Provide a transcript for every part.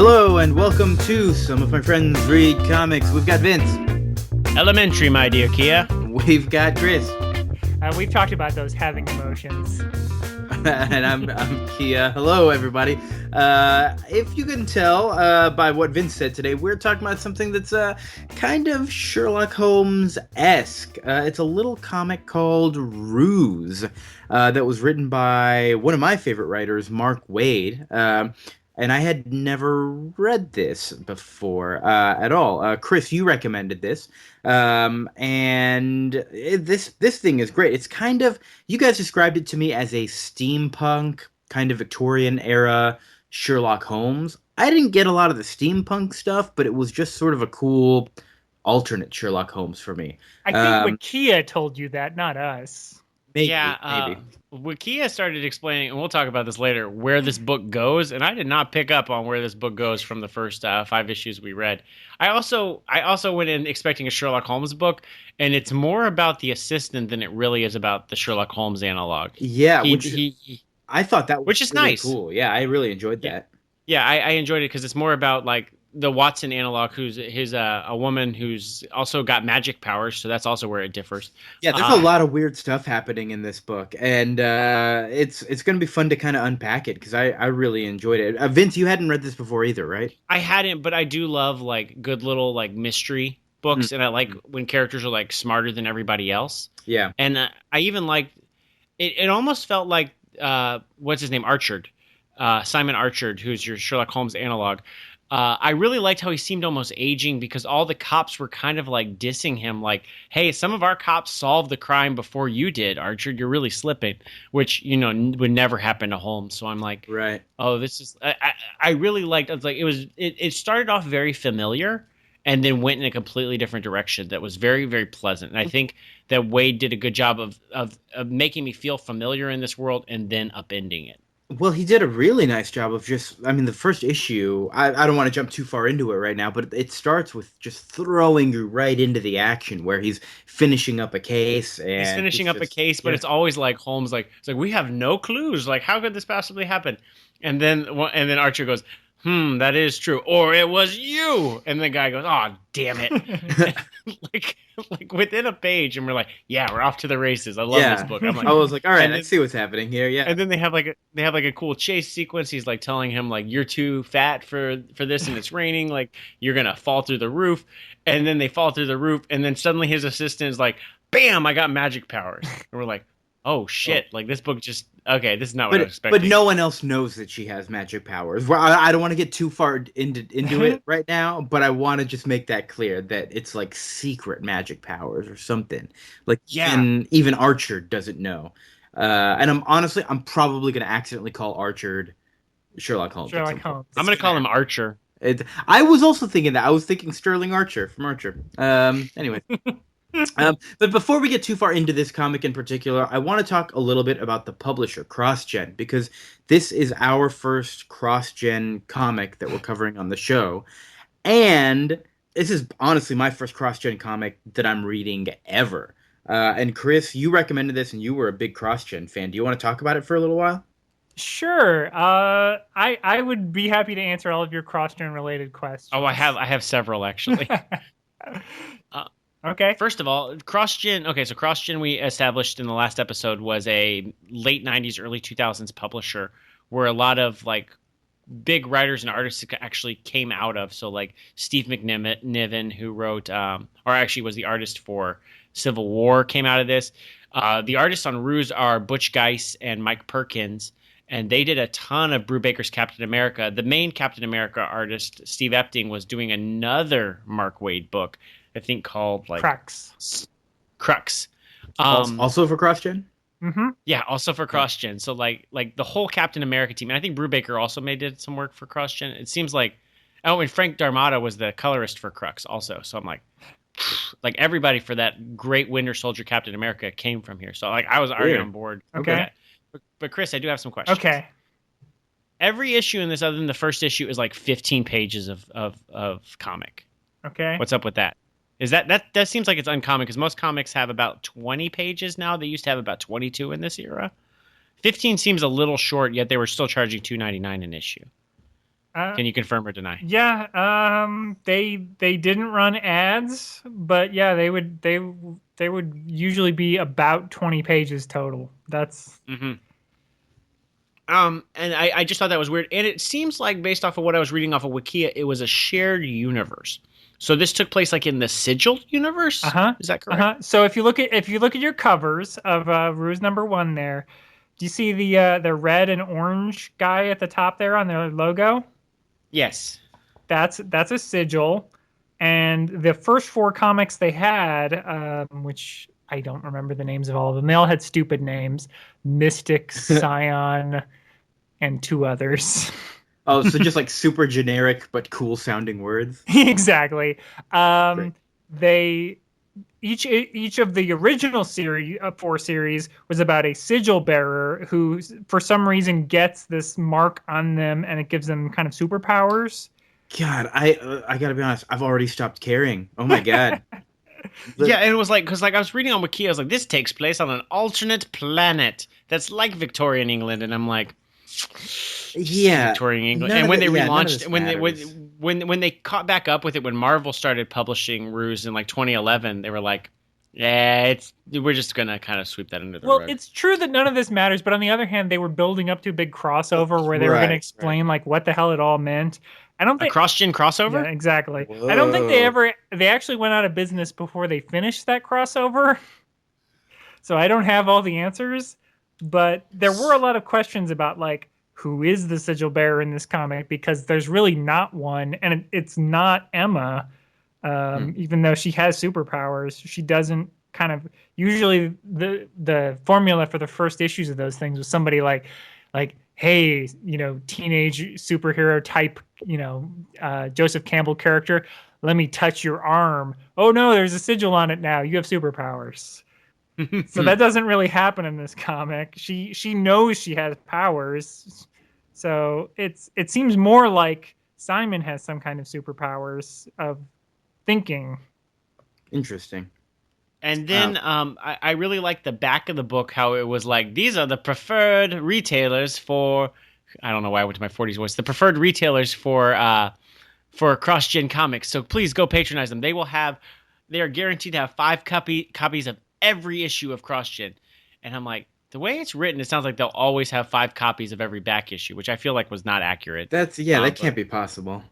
Hello and welcome to Some of My Friends Read Comics. We've got Vince. Elementary, my dear Kia. We've got Chris. We've talked about those having emotions. And I'm Kia. Hello, everybody. If you can tell by what Vince said today, we're talking about something that's kind of Sherlock Holmes-esque. It's a little comic called Ruse that was written by one of my favorite writers, Mark Waid. And I had never read this before at all. Chris, you recommended this. This thing is great. It's kind of, you guys described it to me as a steampunk, kind of Victorian era Sherlock Holmes. I didn't get a lot of the steampunk stuff, but it was just sort of a cool alternate Sherlock Holmes for me. I think Wakia told you that, not us. Maybe. Wakia started explaining, and we'll talk about this later, where this book goes, and I did not pick up on where this book goes from the first 5 issues we read. I also went in expecting a Sherlock Holmes book, and it's more about the assistant than it really is about the Sherlock Holmes analog. Yeah, I thought that was which is really nice. Cool. Yeah, I really enjoyed that. Yeah, I enjoyed it because it's more about like the Watson analog, who's a woman who's also got magic powers, so that's also where it differs. Yeah, there's a lot of weird stuff happening in this book, and it's going to be fun to kind of unpack it because I really enjoyed it. Vince, you hadn't read this before either, right? I hadn't, but I do love like good little like mystery books, and I like when characters are like smarter than everybody else. Yeah, and I even liked it. It almost felt like what's his name, Archard, Simon Archard, who's your Sherlock Holmes analog. I really liked how he seemed almost aging because all the cops were kind of like dissing him, like, hey, some of our cops solved the crime before you did, Archer. You're really slipping, which, you know, would never happen to Holmes. So I'm like, right. Oh, this is I really liked it. Like it started off very familiar and then went in a completely different direction that was very, very pleasant. And I think that Waid did a good job of making me feel familiar in this world and then upending it. Well, he did a really nice job of the first issue, I don't want to jump too far into it right now, but it starts with just throwing you right into the action where he's finishing up a case. And he's finishing up a case, but it's always like Holmes, like, it's like, we have no clues. Like, how could this possibly happen? And then Archer goes, that is true. Or it was you. And the guy goes, oh, damn it. like within a page, and we're like, yeah, we're off to the races. I love this book. I'm like, I was like, all right, I see what's happening here. Yeah. And then they have like a cool chase sequence. He's like telling him like, you're too fat for this, and it's raining. Like, you're gonna fall through the roof. And then they fall through the roof, and then suddenly his assistant is like, bam, I got magic powers. And we're like, oh shit! Like, this book just this is not what I was expecting. But no one else knows that she has magic powers. Well, I don't want to get too far into it right now, but I want to just make that clear that it's like secret magic powers or something. Like, even Archer doesn't know. And I'm probably going to accidentally call Archer Sherlock Holmes. Sherlock Holmes. I'm going to call him Archer. I was also thinking that. I was thinking Sterling Archer from Archer. Anyway. But before we get too far into this comic in particular, I want to talk a little bit about the publisher, Crossgen, because this is our first Crossgen comic that we're covering on the show. And this is honestly my first Crossgen comic that I'm reading ever. And Chris, you recommended this and you were a big Crossgen fan. Do you want to talk about it for a little while? Sure. I would be happy to answer all of your Crossgen related questions. Oh, I have several actually. Okay. First of all, Crossgen. Okay, so Crossgen we established in the last episode was a late 90s, early 2000s publisher where a lot of like big writers and artists actually came out of. So like Steve McNiven, who wrote, or actually was the artist for Civil War, came out of this. The artists on Ruse are Butch Geis and Mike Perkins, and they did a ton of Brubaker's Captain America. The main Captain America artist, Steve Epting, was doing another Mark Waid book, I think called like Crux. Also for Crossgen? Mm-hmm. Yeah, also for Crossgen. So like the whole Captain America team, and I think Brubaker also did some work for Crossgen. It seems like, and Frank Darmato was the colorist for Crux also. So I'm like everybody for that great Winter Soldier Captain America came from here. So like I was already on board. Okay. But Chris, I do have some questions. Okay. Every issue in this, other than the first issue, is like 15 pages of comic. Okay. What's up with that? Is that seems like it's uncommon because most comics have about 20 pages now. They used to have about 22 in this era. 15 seems a little short, yet they were still charging $2.99 an issue. Can you confirm or deny? Yeah, they didn't run ads, but yeah, they would usually be about 20 pages total. That's Mm-hmm. And I just thought that was weird. And it seems like, based off of what I was reading off of Wikia, it was a shared universe. So this took place like in the Sigil universe. uh-huh. Is that correct? Uh-huh. So if you look at your covers of Ruse number 1 there, do you see the red and orange guy at the top there on their logo? Yes. That's a sigil. And the first 4 comics they had, which I don't remember the names of all of them. They all had stupid names: Mystic, Scion, and 2 others. Oh, so just like super generic but cool sounding words. Exactly. Great. They each of the original series 4 series was about a sigil bearer who, for some reason, gets this mark on them, and it gives them kind of superpowers. God, I gotta be honest. I've already stopped caring. Oh my god. Yeah, and it was like, because like I was reading on Wikia, I was like, this takes place on an alternate planet that's like Victorian England, and I'm like, Yeah. Victorian England. None And of when it- they yeah, none of relaunched, this when they matters. when they caught back up with it, when Marvel started publishing Ruse in like 2011, they were like, yeah, we're just gonna kind of sweep that under the Well, rug. it's true that none of this matters, but on the other hand, they were building up to a big crossover where they were going to Right, explain like what the hell it all meant. I don't A think. cross-gen crossover? Yeah, exactly. I don't think Whoa. they actually went out of business before they finished that crossover. So I don't have all the answers, but there were a lot of questions about like who is the sigil bearer in this comic, because there's really not one, and it's not Emma. Even though she has superpowers, she doesn't kind of usually the formula for the first issues of those things was somebody like hey, teenage superhero type, Joseph Campbell character, let me touch your arm. Oh no, there's a sigil on it now. You have superpowers. So that doesn't really happen in this comic. She knows she has powers. So it seems more like Simon has some kind of superpowers of thinking. Interesting. And then I really like the back of the book, how it was like, these are the preferred retailers for, I don't know why I went to my 40s voice, the preferred retailers for cross-gen comics. So please go patronize them. They are guaranteed to have 5 copies of every issue of cross-gen. And I'm like, the way it's written, it sounds like they'll always have 5 copies of every back issue, which I feel like was not accurate. That can't be possible.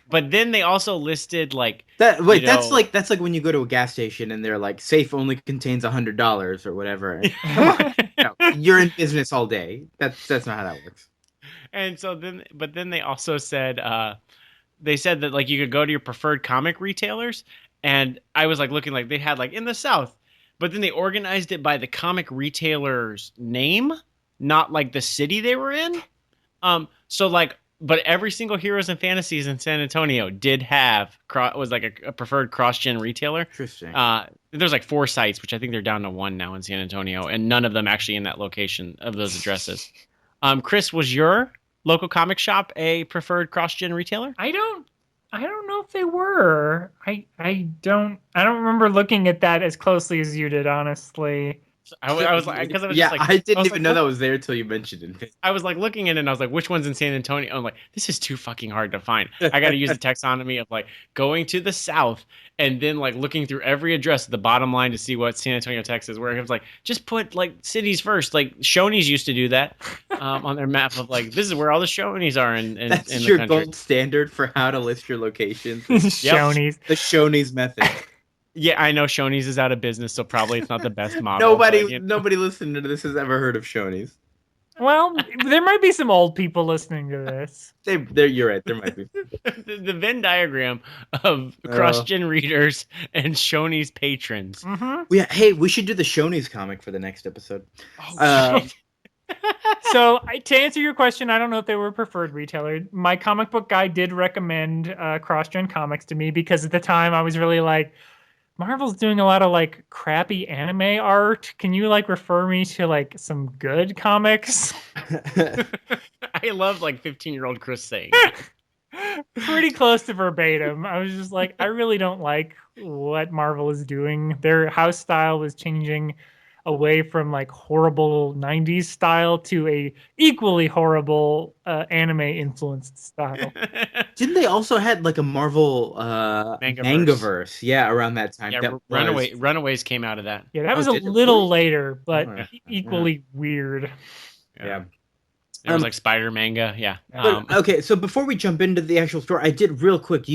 But then they also listed like That's like when you go to a gas station and they're like, safe only contains $100 or whatever. Come on, no, you're in business all day. That's not how that works. And so then they also said they said that like you could go to your preferred comic retailers, and I was like looking, like they had like in the South, but then they organized it by the comic retailer's name, not like the city they were in. So like, but every single Heroes and Fantasies in San Antonio did have was like a preferred cross-gen retailer. Interesting. There's like 4 sites, which I think they're down to 1 now in San Antonio, and none of them actually in that location of those addresses. Chris, was your local comic shop a preferred cross-gen retailer? I don't know if they were. I don't remember looking at that as closely as you did, honestly. I was like, because I was yeah, just like, I didn't even like, know that was there until you mentioned it. I was like looking at it, and I was like, which one's in San Antonio? I'm like, this is too fucking hard to find. I got to use the taxonomy of like going to the South and then like looking through every address at the bottom line to see what San Antonio, Texas, where it was like, just put like cities first. Like Shoney's used to do that on their map of like, this is where all the Shoney's are in That's in the your country. gold standard for how to list your locations. Shoney's. The Shoney's method. Yeah, I know Shoney's is out of business, so probably it's not the best model. Nobody listening to this has ever heard of Shoney's. Well, there might be some old people listening to this. You're right. There might be. the Venn diagram of cross-gen readers and Shoney's patrons. Mm-hmm. Yeah. Hey, we should do the Shoney's comic for the next episode. Oh, shit. So to answer your question, I don't know if they were a preferred retailer. My comic book guy did recommend cross-gen comics to me, because at the time I was really like, Marvel's doing a lot of like crappy anime art. Can you like refer me to like some good comics? I love like 15-year-old Chris saying Pretty close to verbatim. I was just like, I really don't like what Marvel is doing. Their house style was changing away from like horrible 90s style to a equally horrible anime influenced style. Didn't they also had like a Marvel Mangaverse? Yeah, around that time. Yeah, That was Runaways came out of that. Yeah, that was Oh, a did it little really? later, but Yeah. equally weird. Yeah. It was like Spider Manga. Yeah. But okay, so before we jump into the actual story, I did real quick.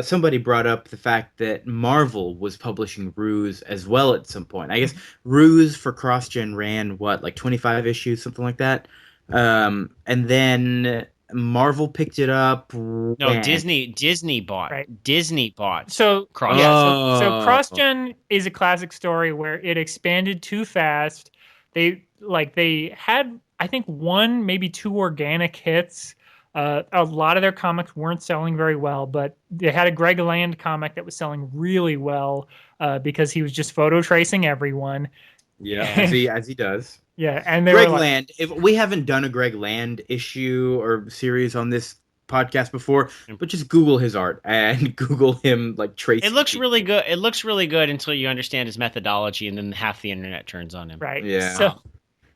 Somebody brought up the fact that Marvel was publishing Ruse as well at some point. I guess Ruse for Crossgen ran what, like 25 issues, something like that. And then Marvel picked it up. No, when? Disney bought. Right. Disney bought. So Crossgen. yeah, so Crossgen is a classic story where it expanded too fast. They had, I think, one, maybe two organic hits. A lot of their comics weren't selling very well, but they had a Greg Land comic that was selling really well because he was just photo tracing everyone. Yeah, as he does. Yeah, and they Greg were like, Land. If we haven't done a Greg Land issue or series on this podcast before, but just Google his art and Google him like tracing. It looks really good. It looks really good until you understand his methodology, and then half the internet turns on him. right. Yeah.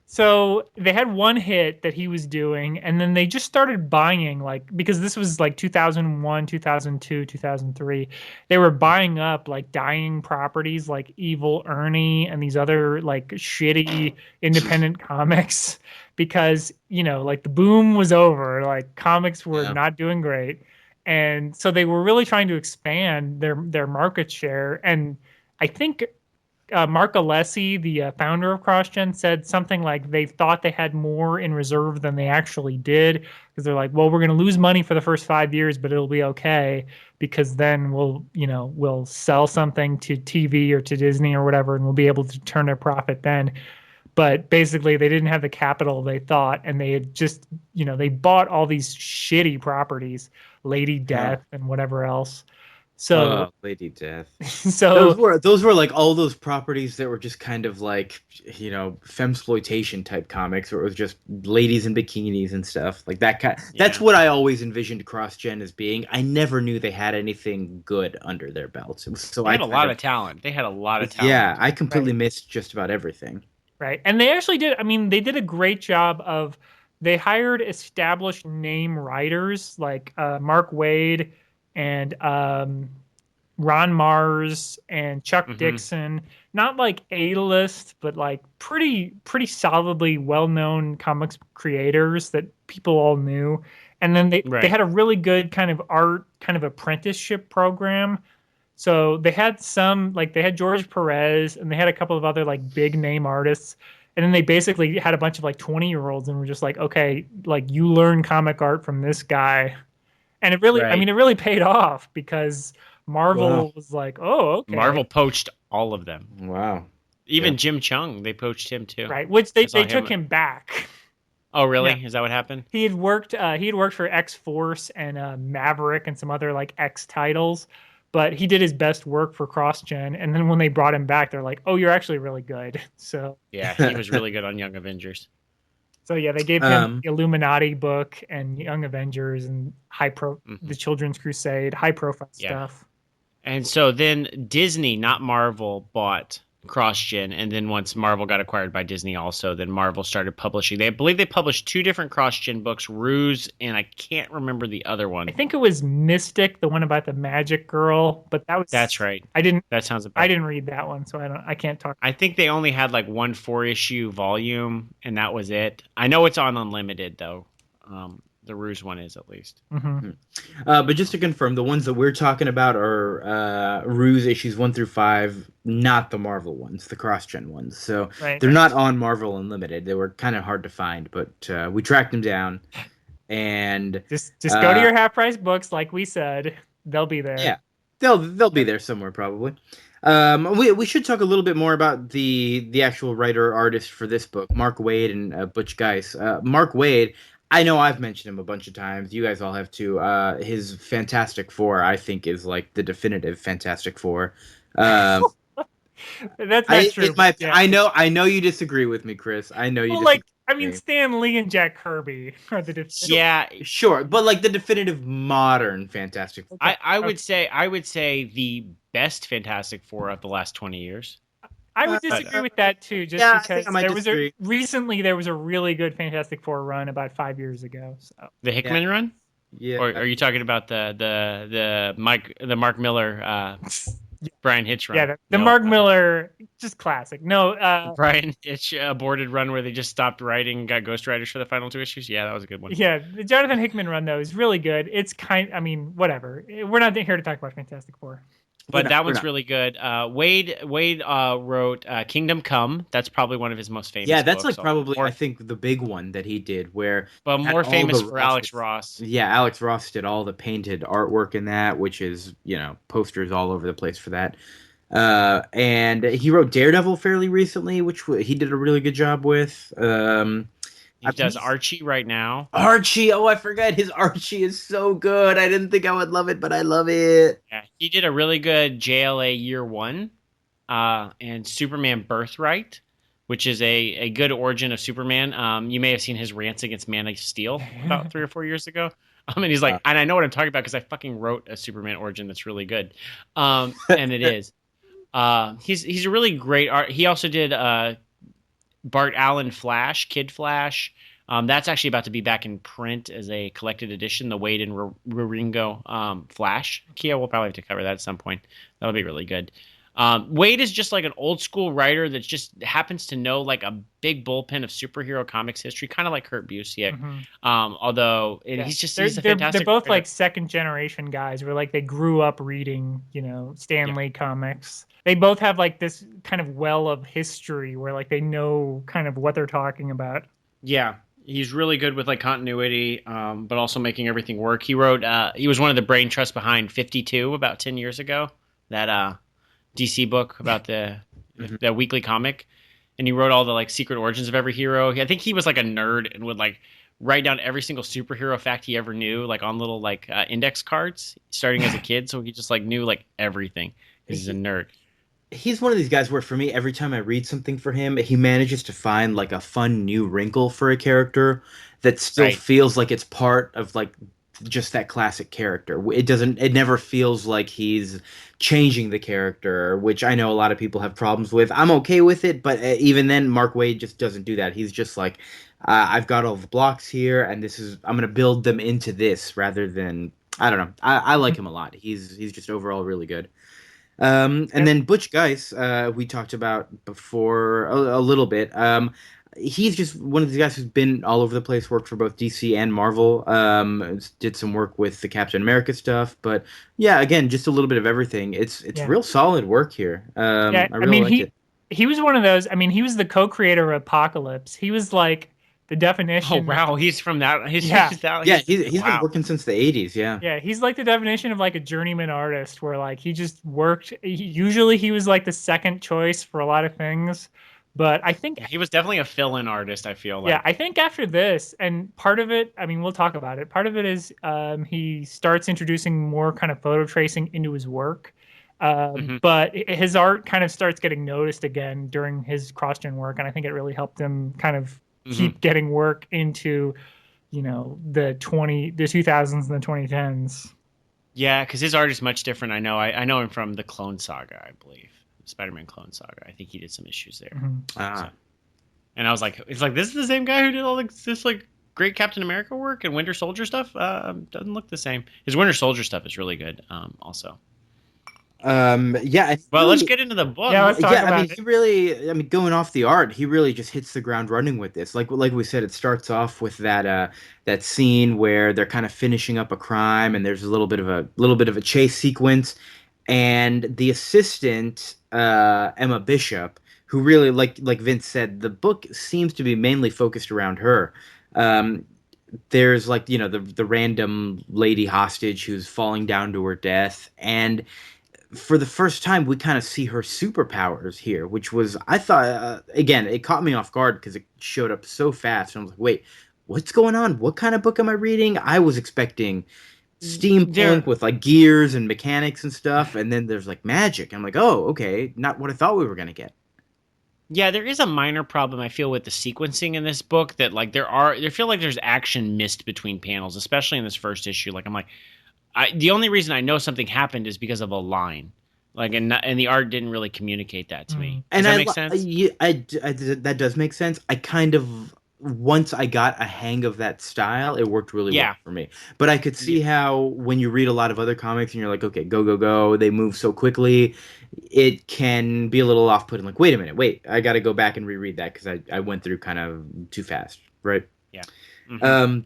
So they had one hit that he was doing, and then they just started buying, like, because this was like 2001, 2002, 2003. They were buying up like dying properties like Evil Ernie and these other like shitty independent comics because, like the boom was over. Like comics were not doing great. And so they were really trying to expand their market share. And I think Mark Alessi, the founder of CrossGen, said something like they thought they had more in reserve than they actually did because they're like, well, we're going to lose money for the first 5 years, but it'll be okay because then we'll sell something to TV or to Disney or whatever, and we'll be able to turn a profit then. But basically, they didn't have the capital they thought, and they had just, they bought all these shitty properties, Lady Death and whatever else. So Lady Death. So those were like all those properties that were just kind of like, femsploitation type comics where it was just ladies in bikinis and stuff like that kind. That's what I always envisioned CrossGen as being. I never knew they had anything good under their belts. They had a lot of talent. They had a lot of talent. Yeah, I completely missed just about everything. Right. And they actually did. I mean, they did a great job of. They hired established name writers like Mark Waid and Ron Mars and Chuck Dixon, not like A-list, but like pretty solidly well-known comics creators that people all knew. And then they had a really good kind of art, kind of apprenticeship program. So they had they had George Perez and they had a couple of other like big name artists. And then they basically had a bunch of like 20-year-olds and were just like, okay, like you learn comic art from this guy. And it really, it really paid off because Marvel was like, oh, okay. Marvel poached all of them. Wow. Even Jim Chung, they poached him too. Right, which they took him back. Oh, really? Yeah. Is that what happened? He had worked for X-Force and Maverick and some other like X titles, but he did his best work for CrossGen. And then when they brought him back, they're like, oh, you're actually really good. So yeah, he was really good on Young Avengers. So yeah, they gave him the Illuminati book and Young Avengers and the Children's Crusade, high profile stuff. And so then Disney, not Marvel, bought CrossGen, and then once Marvel got acquired by Disney also, then Marvel started publishing. I believe they published two different CrossGen books, Ruse, and I can't remember the other one. I think it was Mystic, the one about the magic girl, but That's right. That sounds about I didn't read that one, so I can't talk. I think they only had like one 4-issue volume, and that was it. I know it's on Unlimited though. The Ruse one is at least. But just to confirm, the ones that we're talking about are Ruse issues 1 through 5, not the Marvel ones, the CrossGen ones. So they're not on Marvel Unlimited. They were kind of hard to find, but we tracked them down. And just go to your half price books, like we said. They'll be there. Yeah, they'll be there somewhere probably. We should talk a little bit more about the actual writer artist for this book, Mark Waid and Butch Guice. Mark Waid. I know I've mentioned him a bunch of times. You guys all have too. His Fantastic Four, I think, is like the definitive Fantastic Four. That's not true. I know you disagree with me, Chris. I know you. Well, like, I mean, Stan Lee and Jack Kirby are the definitive. Yeah, sure, but like the definitive modern Fantastic Four. I would say the best Fantastic Four of the last 20 years. I would disagree with that too, just Yeah, I because think I might disagree. recently there was a really good Fantastic Four run about 5 years ago. So The Hickman run? Yeah. Or are you talking about the Mark Miller Brian Hitch run? yeah, the Mark Miller, just classic. No, Brian Hitch aborted run where they just stopped writing and got ghostwriters for the final 2 issues. Yeah, that was a good one. yeah, the Jonathan Hickman run though is really good. It's I mean, whatever. We're not here to talk about Fantastic Four. But that one's really good. Waid wrote Kingdom Come. That's probably one of his most famous. Yeah, that's books. like probably I think the big one that he did, where but more famous for Alex Ross. Yeah, Alex Ross did all the painted artwork in that, which is posters all over the place for that. And he wrote Daredevil fairly recently, which he did a really good job with. He does Archie right now. Archie, oh, I forgot. His Archie is so good. I didn't think I would love it, but I love it. Yeah, he did a really good JLA Year One, and Superman Birthright, which is a good origin of Superman. You may have seen his rants against Man of Steel about 3 or 4 years ago. And he's like, and I know what I'm talking about because I fucking wrote a Superman origin that's really good, and it is. He's a really great art. He also did Bart Allen Flash, Kid Flash. That's actually about to be back in print as a collected edition, the Waid and Ruringo Flash. Kia will probably have to cover that at some point. That'll be really good. Waid is just like an old school writer that just happens to know like a big bullpen of superhero comics history, kind of like Kurt Busiek. Mm-hmm. Although he's a fantastic. They're both writer. like second generation guys, where like they grew up reading, Stan Lee comics. They both have like this kind of well of history where like they know kind of what they're talking about. Yeah. He's really good with like continuity, but also making everything work. He wrote. He was one of the brain trusts behind 52 about 10 years ago. That DC book about the weekly comic, and he wrote all the like secret origins of every hero. I think he was like a nerd and would like write down every single superhero fact he ever knew, like on little like index cards, starting as a kid. So he just like knew like everything. He's a nerd. He's one of these guys where, for me, every time I read something for him, he manages to find like a fun new wrinkle for a character that still feels like it's part of like just that classic character. It never feels like he's changing the character, which I know a lot of people have problems with. I'm okay with it, but even then, Mark Waid just doesn't do that. He's just like, I've got all the blocks here, and I'm going to build them into this rather than, I don't know. I like him a lot. He's just overall really good. And then Butch Guice, we talked about before a little bit. He's just one of the guys who's been all over the place, worked for both DC and Marvel, did some work with the Captain America stuff. But yeah, again, just a little bit of everything. It's real solid work here. I really like it. He was one of those. I mean, he was the co-creator of Apocalypse. He was like the definition. Oh wow, he's from that. He's been working since the 80s. Yeah, he's like the definition of like a journeyman artist, where like he just worked. Usually, he was like the second choice for a lot of things, but I think he was definitely a fill-in artist. I feel like. Yeah, I think after this, and part of it, I mean, we'll talk about it. Part of it is he starts introducing more kind of photo tracing into his work. But his art kind of starts getting noticed again during his Crossgen work, and I think it really helped him kind of keep getting work into, the 2000s and the 2010s. Yeah, because his art is much different. I know him from the Clone Saga, I believe, Spider-Man Clone Saga. I think he did some issues there. So, and I was like, it's like this is the same guy who did all this like great Captain America work and Winter Soldier stuff. Doesn't look the same. His Winter Soldier stuff is really good. Also. Well, let's get into the book. Yeah, let's talk about it. Going off the art, he really just hits the ground running with this. Like we said, it starts off with that scene where they're kind of finishing up a crime, and there's a little bit of a chase sequence, and the assistant Emma Bishop, who really like Vince said, the book seems to be mainly focused around her. There's like the random lady hostage who's falling down to her death, and for the first time, we kind of see her superpowers here, which was, I thought, again, it caught me off guard because it showed up so fast. And I was like, wait, what's going on? What kind of book am I reading? I was expecting steampunk with like gears and mechanics and stuff. And then there's like magic. I'm like, oh, okay. Not what I thought we were going to get. Yeah, there is a minor problem I feel with the sequencing in this book that like I feel like there's action missed between panels, especially in this first issue. Like I'm like, the only reason I know something happened is because of a line. Like, and the art didn't really communicate that to me. Does And that make sense? that does make sense. I kind of once I got a hang of that style, it worked really well Yeah. for me. But I could see Yeah. how when you read a lot of other comics and you're like, okay, go go go, they move so quickly, it can be a little off-putting. Like, wait a minute, wait, I got to go back and reread that because I went through kind of too fast, right? Yeah. Mm-hmm.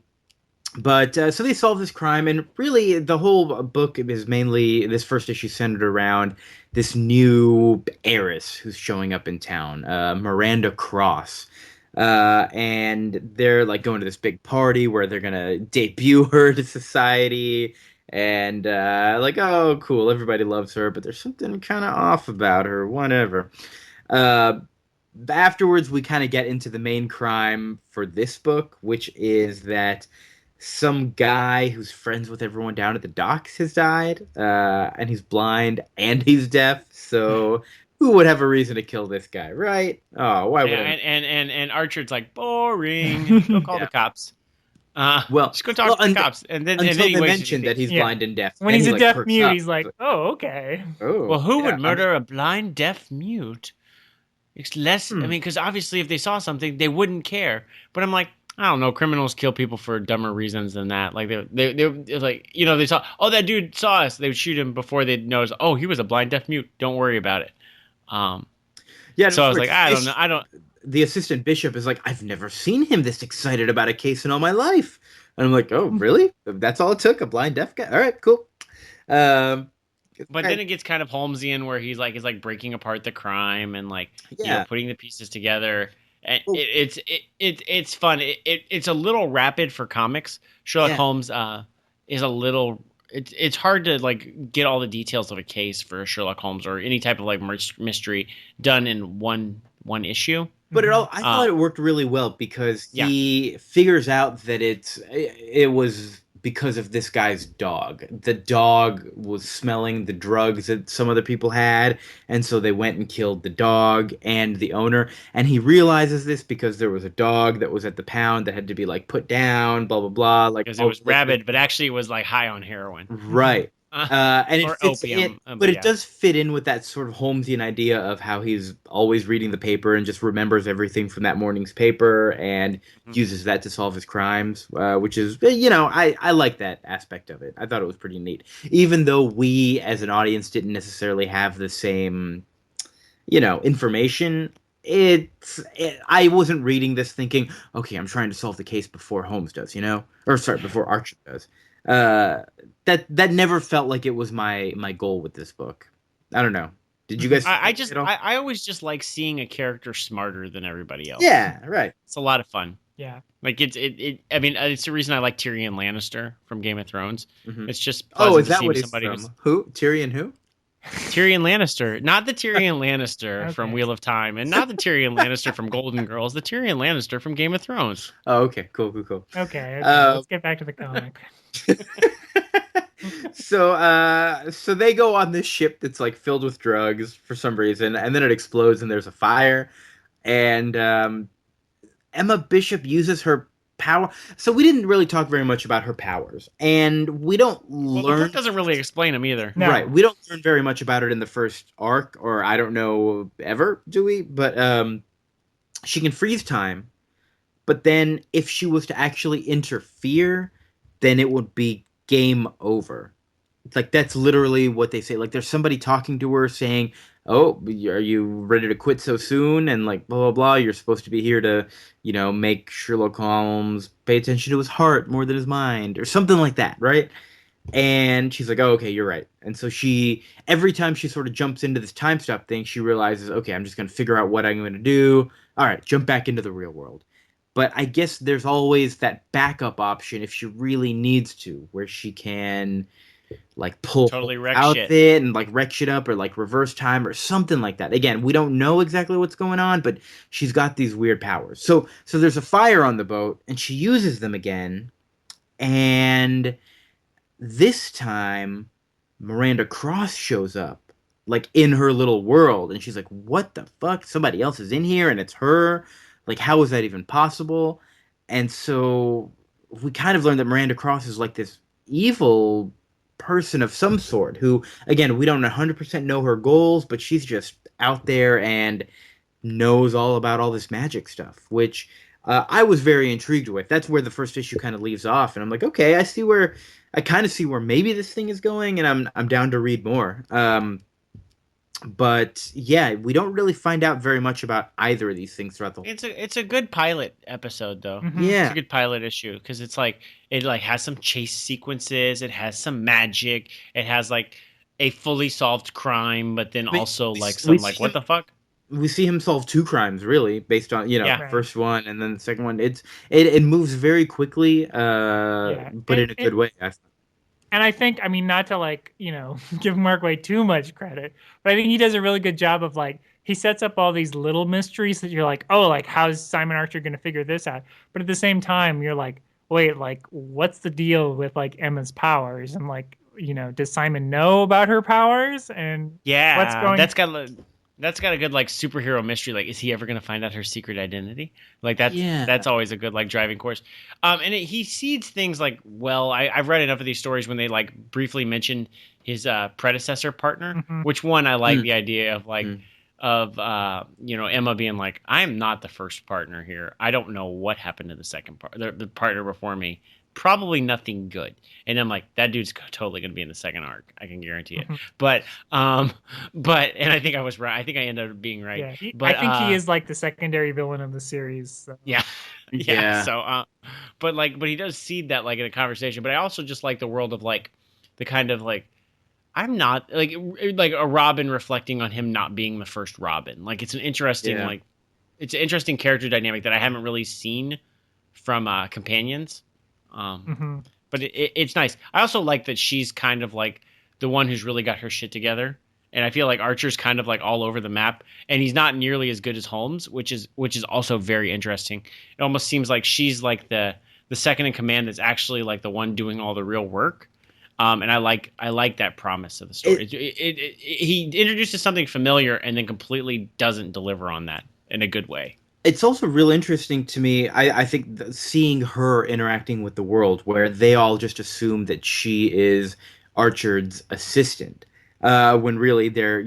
But so they solve this crime, and really the whole book is mainly this first issue centered around this new heiress who's showing up in town, Miranda Cross. And they're like going to this big party where they're gonna debut her to society, and like, oh, cool, everybody loves her, but there's something kind of off about her, whatever. Uh, Afterwards, we kind of get into the main crime for this book, which is that some guy who's friends with everyone down at the docks has died, and he's blind and he's deaf. So who would have a reason to kill this guy, right? Oh, why would I? And Archer's like, boring. Go call Yeah. the cops. Well, Just go talk to the cops. And then until he they wakes mention up. that he's Yeah. blind and deaf. When then he's he, a like, deaf perks mute, up. he's like, "Oh, okay." Oh, Well, who yeah, would murder a blind deaf mute? It's less. I mean, because obviously, if they saw something, they wouldn't care. But I'm like, I don't know. Criminals kill people for dumber reasons than that. Like they're like, they saw. Oh, that dude saw us. They would shoot him before they'd notice. Oh, he was a blind deaf mute. Don't worry about it. Yeah. So I was like, I don't know. I don't. The assistant bishop is like, I've never seen him this excited about a case in all my life. And I'm like, oh, really? That's all it took? A blind deaf guy? All right, cool. But then it gets kind of Holmesian, where he's like breaking apart the crime and like putting the pieces together. And it's fun. It's a little rapid for comics. Sherlock Holmes is a little. It's hard to like get all the details of a case for Sherlock Holmes or any type of like mystery done in one issue. But I thought it worked really well because he figures out that it was because of this guy's dog. The dog was smelling the drugs that some other people had, and so they went and killed the dog and the owner. And he realizes this because there was a dog that was at the pound that had to be like put down, blah blah blah. Like, because it was rabid, but actually it was like high on heroin. Right. And or it fits opium, but it does fit in with that sort of Holmesian idea of how he's always reading the paper and just remembers everything from that morning's paper and uses that to solve his crimes, which is, I like that aspect of it. I thought it was pretty neat, even though we as an audience didn't necessarily have the same, information. I wasn't reading this thinking, okay, I'm trying to solve the case before Holmes does, before Archer does. That never felt like it was my goal with this book. I don't know. Did you guys? I always just like seeing a character smarter than everybody else. Yeah, right. It's a lot of fun. Yeah. Like I mean, it's the reason I like Tyrion Lannister from Game of Thrones. Mm-hmm. It's just is that what he's from? Who? Tyrion who? Tyrion Lannister, not the Tyrion Lannister from Wheel of Time, and not the Tyrion Lannister from Golden Girls. The Tyrion Lannister from Game of Thrones. Oh, okay, cool. Okay, let's get back to the comic. So they go on this ship that's like filled with drugs for some reason, and then it explodes and there's a fire, and Emma Bishop uses her power. So we didn't really talk very much about her powers, and we don't learn. The book doesn't really explain them either. No. Right, we don't learn very much about it in the first arc, or I don't know ever, do we? But she can freeze time, but then if she was to actually interfere, then it would be game over. Like, that's literally what they say. Like, there's somebody talking to her saying, oh, are you ready to quit so soon? And like, blah, blah, blah. You're supposed to be here to, make Sherlock Holmes pay attention to his heart more than his mind, or something like that, right? And she's like, oh, okay, you're right. And so every time she sort of jumps into this time stop thing, she realizes, okay, I'm just going to figure out what I'm going to do. All right, jump back into the real world. But I guess there's always that backup option if she really needs to, where she can like pull totally wreck out shit. it and like wreck shit up, or like reverse time or something like that. Again, we don't know exactly what's going on, but she's got these weird powers. So there's a fire on the boat and she uses them again. And this time Miranda Cross shows up like in her little world, and she's like, what the fuck? Somebody else is in here and it's her. Like, how is that even possible? And so we kind of learned that Miranda Cross is like this evil person of some sort who, again, we don't 100% know her goals, but she's just out there and knows all about all this magic stuff, which I was very intrigued with. That's where the first issue kind of leaves off, and I'm like, okay, I kind of see where maybe this thing is going, and I'm down to read more. But yeah, we don't really find out very much about either of these things throughout the whole. It's a good pilot episode though. Mhm. Yeah, It's a good pilot issue because it's like it like has some chase sequences, it has some magic, it has like a fully solved crime, but then also like some like what the fuck? we see him solve two crimes really based on Yeah. first one and then the second one. It moves very quickly, but in a good way. And I think, I mean, not to like, give Markway too much credit, but I think he does a really good job of like, he sets up all these little mysteries that you're like, oh, like, how's Simon Archer going to figure this out? But at the same time, you're like, wait, like, what's the deal with like Emma's powers? And like, does Simon know about her powers? And Yeah, what's going that's got a good like superhero mystery. Like, is he ever going to find out her secret identity? Like that's always a good like driving course. And he seeds things like, well, I've read enough of these stories when they like briefly mention his predecessor partner. Mhm. Which one I like the idea of like of Emma being like, I'm not the first partner here. I don't know what happened to the second part, the partner before me. Probably nothing good. And I'm like, that dude's totally going to be in the second arc. I can guarantee it. Mhm. But and I think I was right. I think I ended up being right. Yeah, but I think he is like the secondary villain of the series. So. Yeah. Yeah. So, but he does seed that like in a conversation. But I also just like the world of like the kind of like, I'm not like a Robin reflecting on him not being the first Robin. Like it's an interesting it's an interesting character dynamic that I haven't really seen from companions. But it's nice. I also like that she's kind of like the one who's really got her shit together, and I feel like Archer's kind of like all over the map, and he's not nearly as good as Holmes, which is also very interesting. It almost seems like she's like the second in command that's actually like the one doing all the real work. And I like that promise of the story. He introduces something familiar and then completely doesn't deliver on that in a good way. It's also real interesting to me. I think seeing her interacting with the world, where they all just assume that she is Archer's assistant, when really they're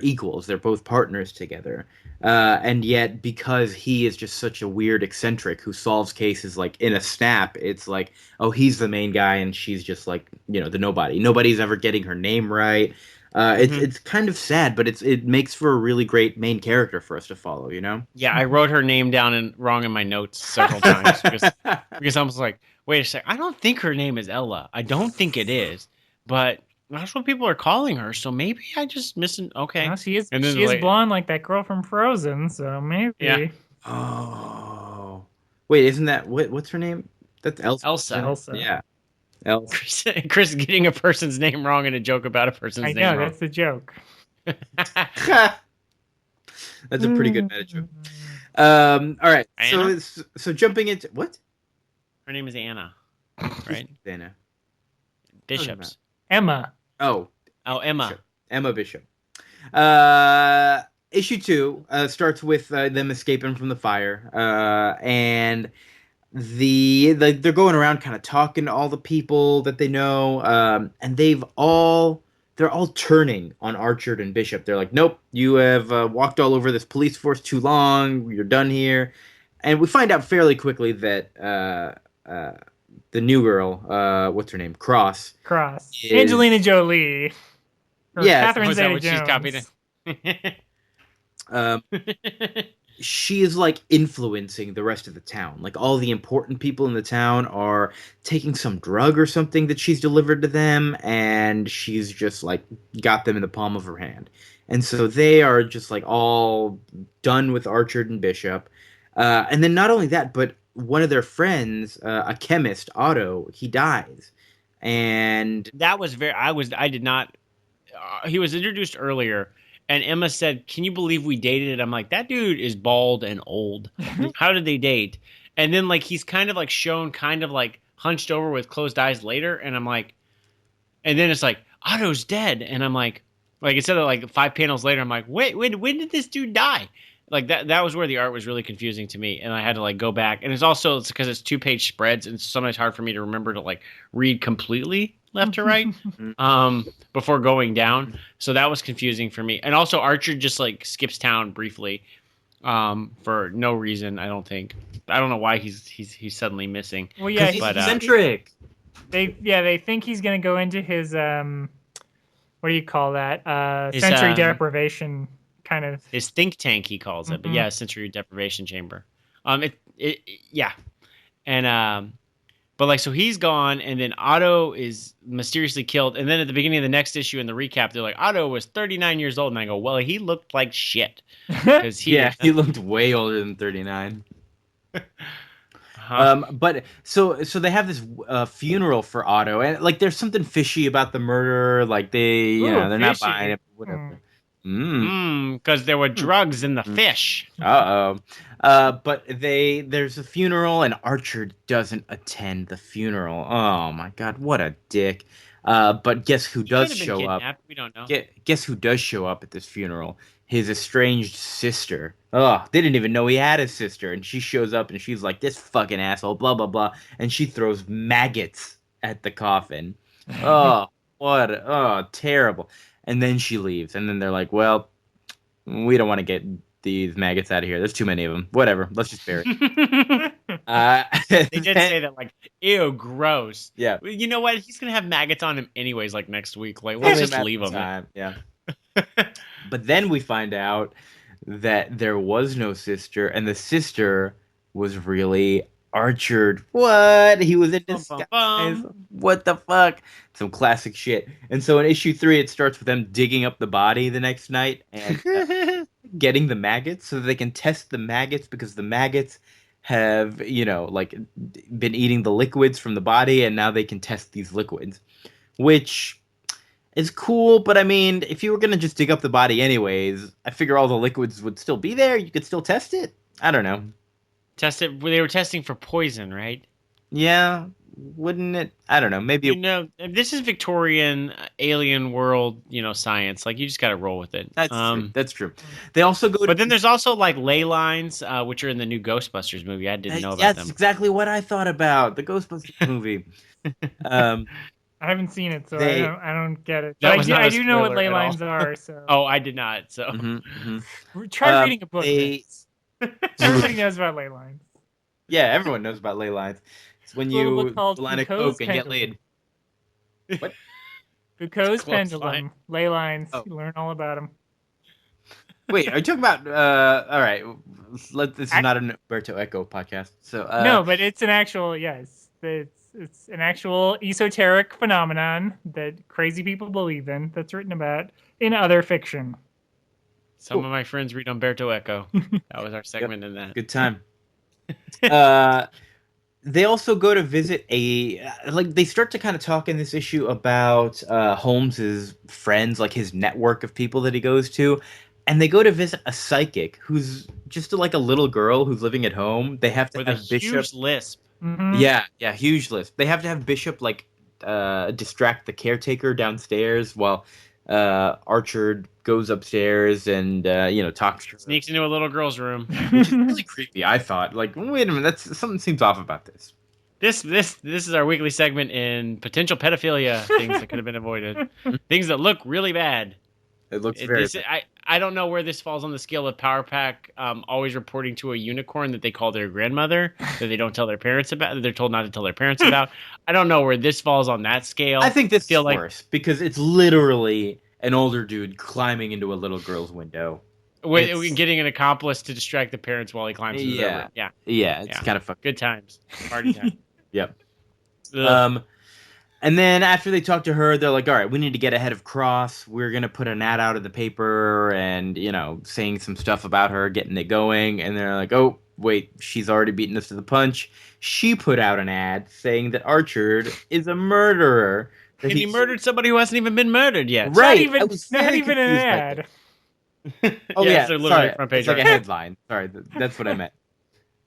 equals. They're both partners together, and yet because he is just such a weird eccentric who solves cases like in a snap, it's like, oh, he's the main guy and she's just like the nobody. Nobody's ever getting her name right. It's kind of sad, but it makes for a really great main character for us to follow, Yeah, I wrote her name down wrong in my notes several times because I was like, wait a sec, I don't think her name is Ella. I don't think it is, but that's what people are calling her. So maybe I just missing. Okay, well, she is blonde like that girl from Frozen, so maybe. Yeah. Oh, wait, isn't that what's her name? That's Elsa. Elsa. Yeah. Chris getting a person's name wrong in a joke about a person's name wrong. I know, that's the joke. That's a pretty good meta joke. All right. Anna? So jumping into what? Her name is Anna, right? Anna. Bishop's. Emma. Oh, Emma. Bishop. Emma Bishop. Issue 2 starts with them escaping from the fire, and they're going around kind of talking to all the people that they know, and they're all turning on Archer and Bishop. They're like, nope, you have walked all over this police force too long. You're done here. And we find out fairly quickly that the new girl, what's her name, Cross, Angelina Jolie. Yeah, Catherine Zeta-Jones. She's copied it. She is like influencing the rest of the town. Like all the important people in the town are taking some drug or something that she's delivered to them, and she's just like got them in the palm of her hand. And so they are just like all done with Archer and Bishop. And then not only that, but one of their friends, a chemist, Otto, he dies. And that was I did not. He was introduced earlier. And Emma said, "Can you believe we dated?" I'm like, that dude is bald and old. How did they date? And then like he's kind of like shown kind of like hunched over with closed eyes later, and I'm like, and then it's like Otto's dead, and I'm like instead of like 5 panels later, I'm like, wait, when did this dude die? Like that was where the art was really confusing to me, and I had to like go back. And it's because it's 2-page spreads, and it's sometimes hard for me to remember to like read completely. left to right before going down. So that was confusing for me. And also Archer just like skips town briefly for no reason, I don't think. I don't know why he's suddenly missing. Well, yeah, He's But, eccentric. they think he's going to go into his what do you call that? His, Sensory deprivation kind of. his think tank, he calls it, but yeah, sensory deprivation chamber. Yeah, and but like, so he's gone, and then Otto is mysteriously killed, and then at the beginning of the next issue in the recap, they're like, Otto was 39 years old, and I go, well, he looked like shit because He looked way older than 39. But so they have this funeral for Otto, and like there's something fishy about the murder. Like they're not buying it. Whatever. Because there were drugs in the fish. But there's a funeral, and Archer doesn't attend the funeral. Oh my god, what a dick! But guess who does show up? We don't know. Guess who does show up at this funeral? His estranged sister. Oh, they didn't even know he had a sister, and she shows up, and she's like, "This fucking asshole," blah blah blah, and she throws maggots at the coffin. Oh, terrible. And then she leaves, and then they're like, "Well, we don't want to get these maggots out of here. There's too many of them. Whatever, let's just bury it." They did say that, like, ew, gross. Yeah. You know what? He's gonna have maggots on him anyways, like next week. Like, let's just leave him. Yeah. But then we find out that there was no sister, and the sister was really Archer. What? He was in disguise. What the fuck? Some classic shit. And so in issue 3, it starts with them digging up the body the next night and getting the maggots so that they can test the maggots, because the maggots have, like, been eating the liquids from the body, and now they can test these liquids, which is cool. But I mean, if you were gonna just dig up the body anyways, I figure all the liquids would still be there. You could still test it. I don't know. Test it. They were testing for poison, right? Yeah, wouldn't it? I don't know. Maybe this is Victorian alien world, science. Like, you just got to roll with it. That's true. That's true. They also go. But then there's also like ley lines, which are in the new Ghostbusters movie. I didn't know about them. That's exactly what I thought about the Ghostbusters movie. I haven't seen it, so I don't get it. But I do know what ley lines are. So. Oh, I did not. So try reading a book. Everybody knows about ley lines. Yeah, everyone knows about ley lines. It's when you line a Coke and get laid. What? Foucault's pendulum, ley lines. You learn all about them. Wait, are you talking about? All right, this is not an Umberto Eco podcast. So no, but it's an actual. Yes, it's an actual esoteric phenomenon that crazy people believe in. That's written about in other fiction. Some of my friends read Umberto Eco. That was our segment in that. Good time. They also go to visit they start to kind of talk in this issue about Holmes's friends, like his network of people that he goes to, and they go to visit a psychic who's just like a little girl who's living at home. They have to have Bishop. Huge lisp. Mm-hmm. Yeah, huge lisp. They have to have Bishop distract the caretaker downstairs while Archer goes upstairs and talks to her. Sneaks into a little girl's room. Which is really creepy, I thought. Like, wait a minute, something seems off about this. This is our weekly segment in potential pedophilia, things that could have been avoided. Things that look really bad. It looks very bad. I don't know where this falls on the scale of Power Pack always reporting to a unicorn that they call their grandmother, that they don't tell their parents about, that they're told not to tell their parents about. I don't know where this falls on that scale. I think this is worse, because it's literally an older dude climbing into a little girl's window. Getting an accomplice to distract the parents while he climbs into the room. Yeah, it's kind of fucking good times. Party time. Yep. And then after they talk to her, they're like, all right, we need to get ahead of Cross. We're going to put an ad out in the paper and, saying some stuff about her, getting it going. And they're like, oh, wait, she's already beaten us to the punch. She put out an ad saying that Archer is a murderer. And he murdered somebody who hasn't even been murdered yet. Right. Not even an ad. Oh, yeah. It's literally front page. It's like a headline. Sorry, that's what I meant.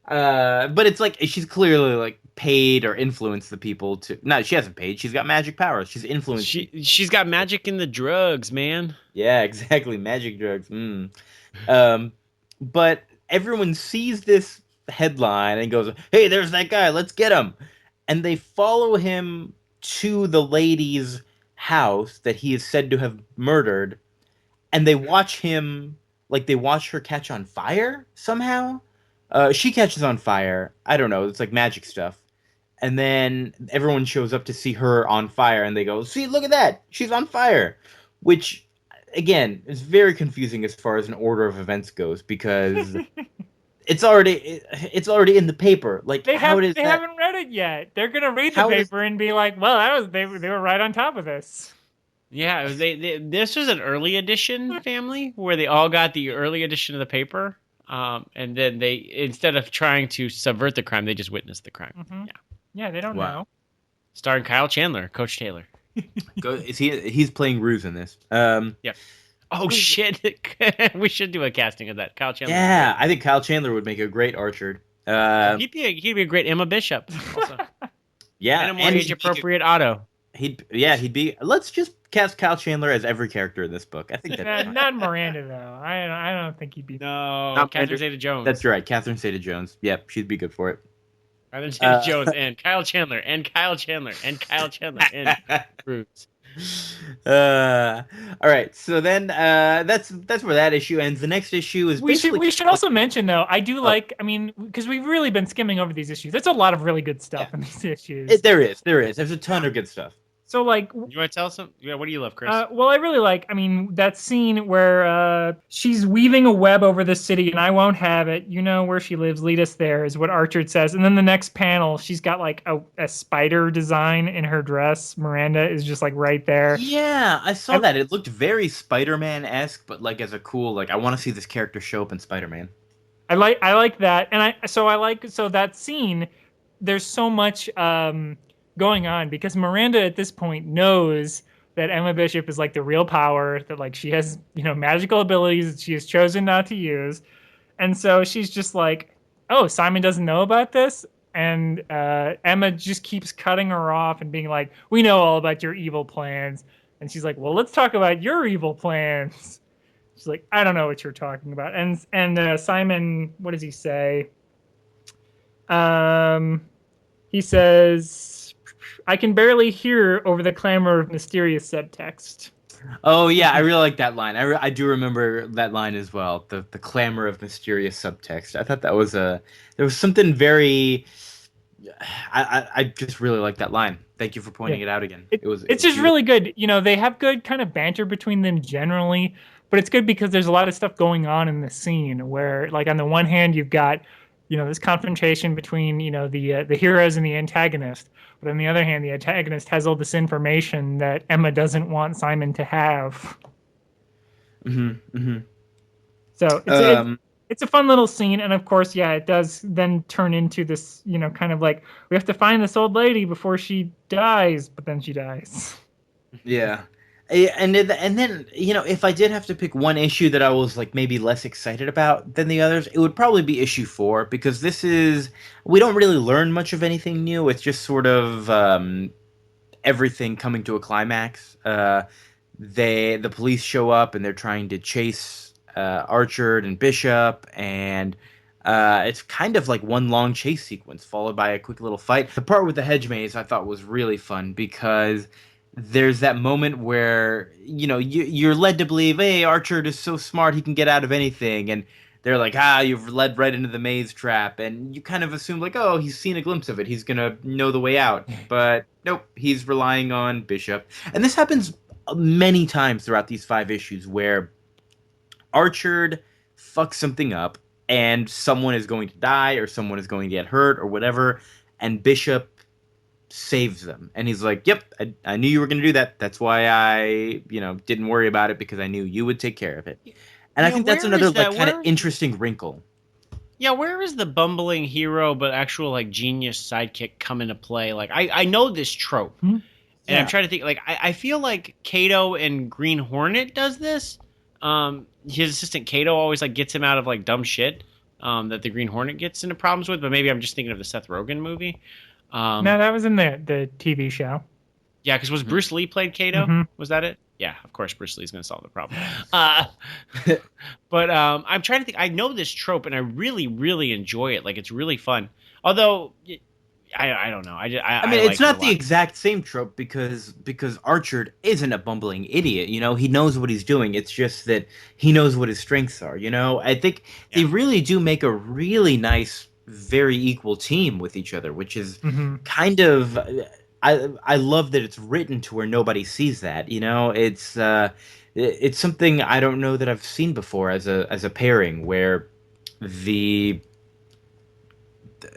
But it's like she's clearly like paid or influenced the people to. No, she hasn't paid. She's got magic powers. She's influenced. She's got magic in the drugs, man. Yeah, exactly. Magic drugs. But everyone sees this headline and goes, "Hey, there's that guy. Let's get him." And they follow him to the lady's house that he is said to have murdered, and they watch him, like they watch her catch on fire somehow. She catches on fire. I don't know. It's like magic stuff. And then everyone shows up to see her on fire, and they go, "See, look at that! She's on fire," which, again, is very confusing as far as an order of events goes because it's already in the paper. Like, They how does they that? haven't read it yet. They're gonna read the How does- paper and be like, "Well, they were right on top of this." Yeah, it was, this was an early edition family where they all got the early edition of the paper, and then they, instead of trying to subvert the crime, they just witnessed the crime. Mhm. Yeah, Yeah, they don't Wow. know. starring Kyle Chandler, Coach Taylor. He's playing Ruse in this. Yeah. Oh shit! We should do a casting of that. Kyle Chandler. Yeah, I think Kyle Chandler would make a great Archer. He'd be a great Emma Bishop. Also. Yeah, And a more and age appropriate Otto. He'd be. Let's just cast Kyle Chandler as every character in this book. I think that's fine. Not Miranda though. I don't think he'd be. No, Not Catherine Andrew- Zeta-Jones. That's right, Catherine Zeta-Jones. Yep, she'd be good for it. Catherine Zeta-Jones and Kyle Chandler and Kyle Chandler and Kyle Chandler and Ruse. All right, so then that's where that issue ends. The next issue is We basically should also mention though. I do like. I mean, because we've really been skimming over these issues. There's a lot of really good stuff in these issues. There is. There's a ton of good stuff. So like, You want to tell us something? Yeah, what do you love, Chris? well, I really like. I mean, that scene where she's weaving a web over the city, and I won't have it. You know where she lives. Lead us there, is what Archer says. And then the next panel, she's got like a spider design in her dress. Miranda is just like right there. Yeah, I saw that. It looked very Spider-Man-esque, but like as a cool, like I want to see this character show up in Spider-Man. I like that, and so that scene. There's so much going on because Miranda at this point knows that Emma Bishop is like the real power, that like she has, magical abilities that she has chosen not to use. And so she's just like, "Oh, Simon doesn't know about this?" And Emma just keeps cutting her off and being like, "We know all about your evil plans." And she's like, "Well, let's talk about your evil plans." She's like, "I don't know what you're talking about." And Simon, what does he say? He says, "I can barely hear over the clamor of mysterious subtext." Oh yeah, I really like that line. I do remember that line as well. The clamor of mysterious subtext. I thought that was there was something very. I just really like that line. Thank you for pointing it out again. It's just really good. They have good kind of banter between them generally, but it's good because there's a lot of stuff going on in the scene where, like, on the one hand, you've got this confrontation between the heroes and the antagonist, but on the other hand, the antagonist has all this information that Emma doesn't want Simon to have. So it's a fun little scene, and of course, it does then turn into this, kind of like we have to find this old lady before she dies, but then she dies. Yeah. And then if I did have to pick one issue that I was like maybe less excited about than the others, it would probably be issue 4, because we don't really learn much of anything new. It's just sort of everything coming to a climax. The police show up and they're trying to chase Archer and Bishop, and it's kind of like one long chase sequence followed by a quick little fight. The part with the hedge maze I thought was really fun because there's that moment where you're led to believe, hey, Archer is so smart he can get out of anything, and they're like, you've led right into the maze trap, and you kind of assume like, oh, he's seen a glimpse of it, he's gonna know the way out, but nope, he's relying on Bishop. And this happens many times throughout these 5 issues where Archer fucks something up and someone is going to die or someone is going to get hurt or whatever, and Bishop saves them, and he's like, yep, I knew you were going to do that. That's why I didn't worry about it, because I knew you would take care of it. And I think that's another like kind of interesting wrinkle. Yeah, where is the bumbling hero but actual like genius sidekick come into play? Like I know this trope, and I'm trying to think. Like I feel like Kato and Green Hornet does this. His assistant Kato always like gets him out of like dumb shit that the Green Hornet gets into problems with. But maybe I'm just thinking of the Seth Rogen movie. No, that was in the TV show. Yeah, because was Bruce Lee played Kato? Mm-hmm. Was that it? Yeah, of course Bruce Lee's going to solve the problem. But I'm trying to think. I know this trope, and I really, really enjoy it. Like, it's really fun. Although, I don't know. I mean, it's not the exact same trope because Archer isn't a bumbling idiot. You know, he knows what he's doing. It's just that he knows what his strengths are. You know, I think they really do make a really nice, very equal team with each other, which is kind of. I love that it's written to where nobody sees that. You know, it's something I don't know that I've seen before as a pairing where the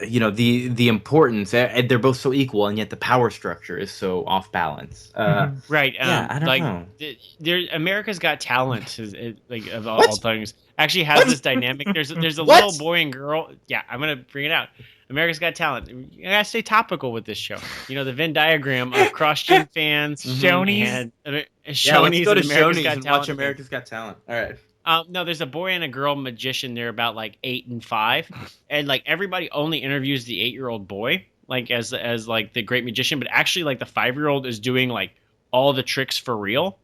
the importance, they're both so equal, and yet the power structure is so off balance. Right. Yeah, I don't know. America's Got Talent is like of all things actually has this dynamic. There's a little boy and girl. Yeah, I'm gonna bring it out. America's Got Talent. You gotta stay topical with this show. You know, the Venn diagram of Crossgen fans, Shoney's, and let's go to Shoney's and watch America's Got Talent. All right. No, there's a boy and a girl magician. They're about like 8 and 5, and like everybody only interviews the 8-year-old boy like as like the great magician, but actually like the 5-year-old is doing like all the tricks for real.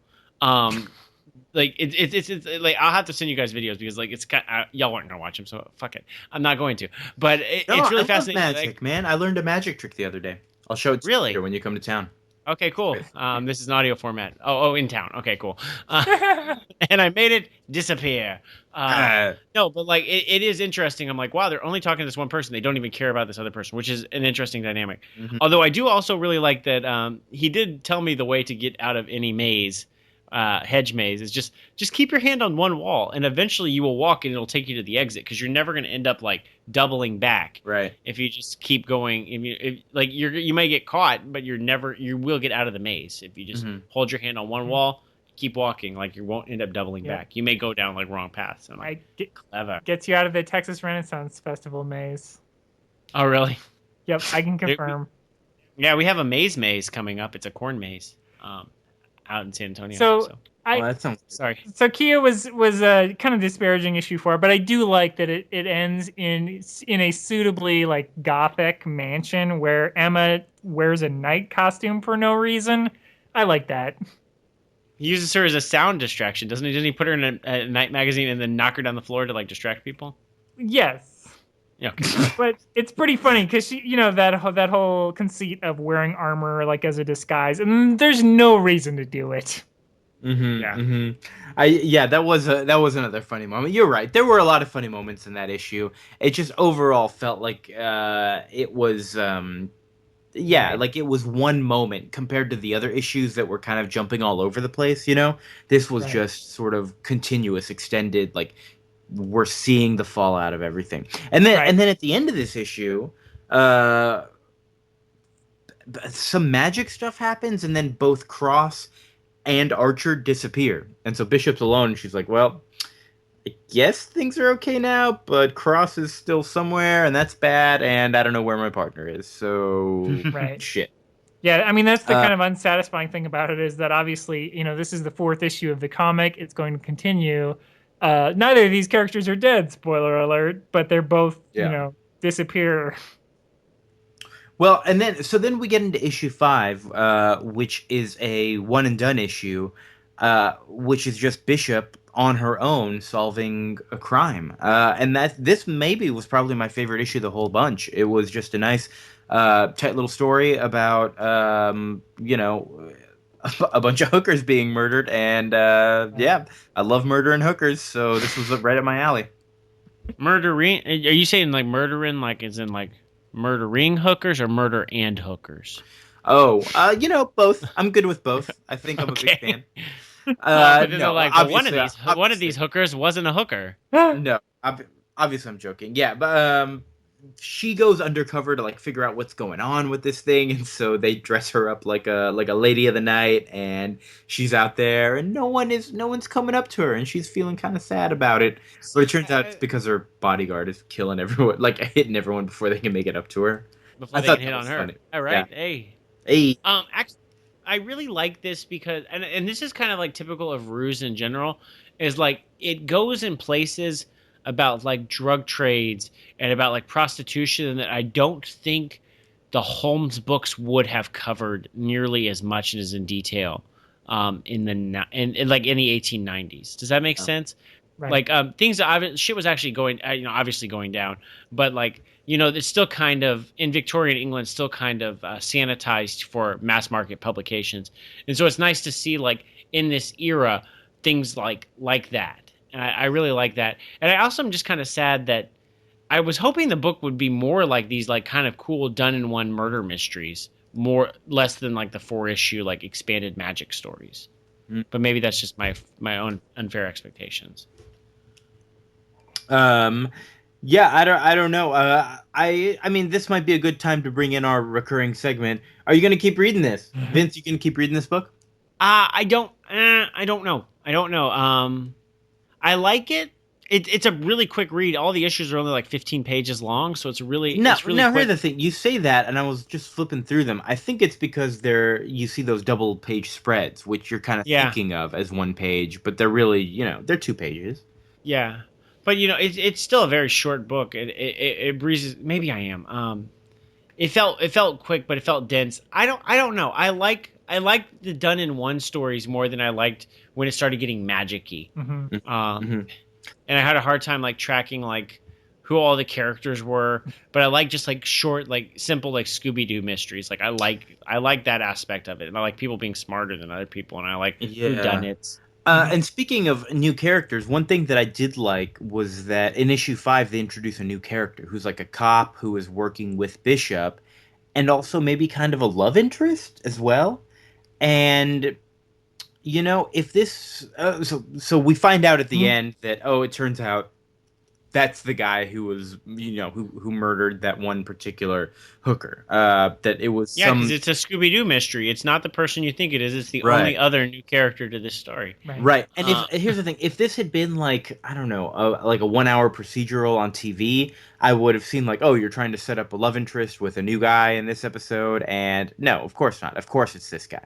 Like it's like I'll have to send you guys videos because like it's kind y'all aren't gonna watch them, so fuck it. I'm not going to. But it's really fascinating. Magic, like, man. I learned a magic trick the other day. I'll show it to you later when you come to town. Okay, cool. This is an audio format. Oh, in town. Okay, cool. And I made it disappear. No, but like it is interesting. I'm like, wow, they're only talking to this one person. They don't even care about this other person, which is an interesting dynamic. Although I do also really like that he did tell me the way to get out of any maze, hedge maze, is just keep your hand on one wall, and eventually you will walk and it'll take you to the exit because you're never going to end up like doubling back. Right. If you just keep going, like you may get caught, but you will get out of the maze if you just hold your hand on one wall, keep walking, like you won't end up doubling back. You may go down like wrong paths. So clever. Gets you out of the Texas Renaissance Festival maze. Oh, really? Yep, I can confirm. Yeah, we have a maze coming up. It's a corn maze. Out in San Antonio. So that sounds sorry. So Kia was a kind of disparaging issue for it, but I do like that it ends in a suitably like gothic mansion where Emma wears a night costume for no reason. I like that. He uses her as a sound distraction, doesn't he? Doesn't he put her in a night magazine and then knock her down the floor to like distract people? Yes. Yeah. But it's pretty funny because that whole conceit of wearing armor like as a disguise, and there's no reason to do it. That was another funny moment. You're right. There were a lot of funny moments in that issue. It just overall felt like it was like it was one moment compared to the other issues that were kind of jumping all over the place. You know, this was just sort of continuous, extended, like. We're seeing the fallout of everything, and then at the end of this issue, some magic stuff happens, and then both Cross and Archer disappear, and so Bishop's alone. And she's like, "Well, I guess things are okay now, but Cross is still somewhere, and that's bad, and I don't know where my partner is. So shit." Yeah, I mean that's the kind of unsatisfying thing about it is that obviously this is the 4th issue of the comic. It's going to continue. Neither of these characters are dead, spoiler alert, but they're both, disappear. Well, and then we get into issue 5, which is a one and done issue, which is just Bishop on her own solving a crime. And this maybe was probably my favorite issue of the whole bunch. It was just a nice, tight little story about, a bunch of hookers being murdered, and I love murder and hookers, so this was right up my alley. Murdering? Are you saying like murdering, like as in like murdering hookers, or murder and hookers? Oh, both. I'm good with both. I think I'm a big fan. But then they're like, well, one of these hookers wasn't a hooker. No, obviously I'm joking. Yeah, but she goes undercover to like figure out what's going on with this thing, and so they dress her up like a lady of the night, and she's out there, and no one's coming up to her, and she's feeling kind of sad about it. But it turns out it's because her bodyguard is killing everyone, like hitting everyone before they can make it up to her. Before they can hit on her. Funny. All right, yeah. Hey. Actually, I really like this because, and this is kind of like typical of Ruse in general, is like it goes in places about like drug trades and about like prostitution that I don't think the Holmes books would have covered nearly as much as in detail in the 1890s. Does that make sense? Right. Like things, shit was actually going, obviously going down, but like it's still kind of in Victorian England, still kind of sanitized for mass market publications, and so it's nice to see like in this era things like that, and I really like that, and I also am just kind of sad that I was hoping the book would be more like these like kind of cool done in one murder mysteries, more less than like the 4-issue like expanded magic stories, but maybe that's just my own unfair expectations. Yeah, I don't know. I mean, this might be a good time to bring in our recurring segment. Are you going to keep reading this, Vince? You can keep reading this book. I don't. I don't know. I don't know. I like it. It's a really quick read. All the issues are only like 15 pages long, so it's really No, it's really no. quick. Here's the thing. You say that, and I was just flipping through them. I think it's because you see those double page spreads, which you're kind of Yeah. thinking of as one page, but they're really, they're 2 pages. Yeah, but it's still a very short book. It breezes. Maybe I am. It felt quick, but it felt dense. I don't know. I like the done in one stories more than I liked when it started getting magic-y. And I had a hard time like tracking like who all the characters were, but I like just like short, like simple, like Scooby-Doo mysteries. Like I like that aspect of it, and I like people being smarter than other people, and I like whodunits. And speaking of new characters, one thing that I did like was that in issue 5 they introduce a new character who's like a cop who is working with Bishop, and also maybe kind of a love interest as well. And if this, so we find out at the end that it turns out that's the guy who was who murdered that one particular hooker. That it was because it's a Scooby-Doo mystery. It's not the person you think it is. It's the Right. only other new character to this story. Right. And here's the thing: if this had been like I don't know, like a 1-hour procedural on TV, I would have seen like, oh, you're trying to set up a love interest with a new guy in this episode, and no, of course not. Of course it's this guy.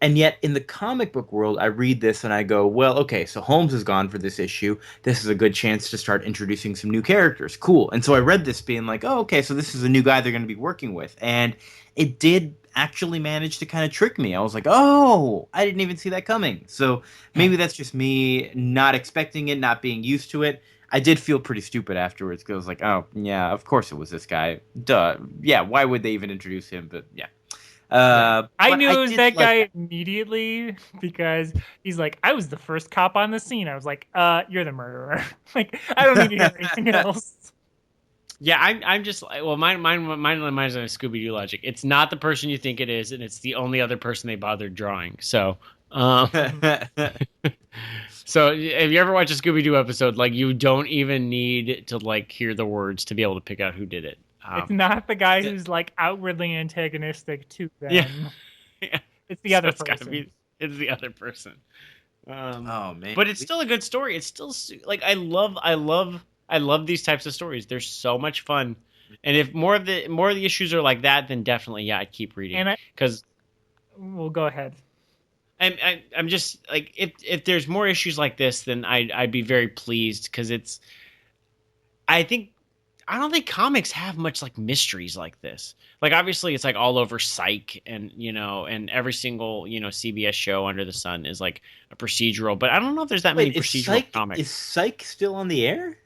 And yet, in the comic book world, I read this and I go, well, okay, so Holmes is gone for this issue. This is a good chance to start introducing some new characters. Cool. And so I read this being like, oh, okay, so this is a new guy they're going to be working with. And it did actually manage to kind of trick me. I was like, oh, I didn't even see that coming. So maybe that's just me not expecting it, not being used to it. I did feel pretty stupid afterwards because I was like, oh, yeah, of course it was this guy. Duh. Yeah, why would they even introduce him? But yeah. I knew it was that guy immediately because he's like, I was the first cop on the scene. I was like, you're the murderer. Like, I don't need to hear anything else. Yeah, I'm just well, mine is on a Scooby-Doo logic. It's not the person you think it is, and it's the only other person they bothered drawing. So, so if you ever watch a Scooby-Doo episode, like you don't even need to like hear the words to be able to pick out who did it. It's not the guy who's like outwardly antagonistic to them. Yeah. It's the other person. It's the other person. Oh man! But it's still a good story. It's still like I love these types of stories. They're so much fun. And if more of the issues are like that, then definitely I'd keep reading. Because we'll go ahead. I'm just like if there's more issues like this, then I'd be very pleased because I don't think comics have much like mysteries like this. Like obviously it's like all over Psych and and every single CBS show under the sun is like a procedural, but I don't know if there's that many procedural comics. Is Psych still on the air?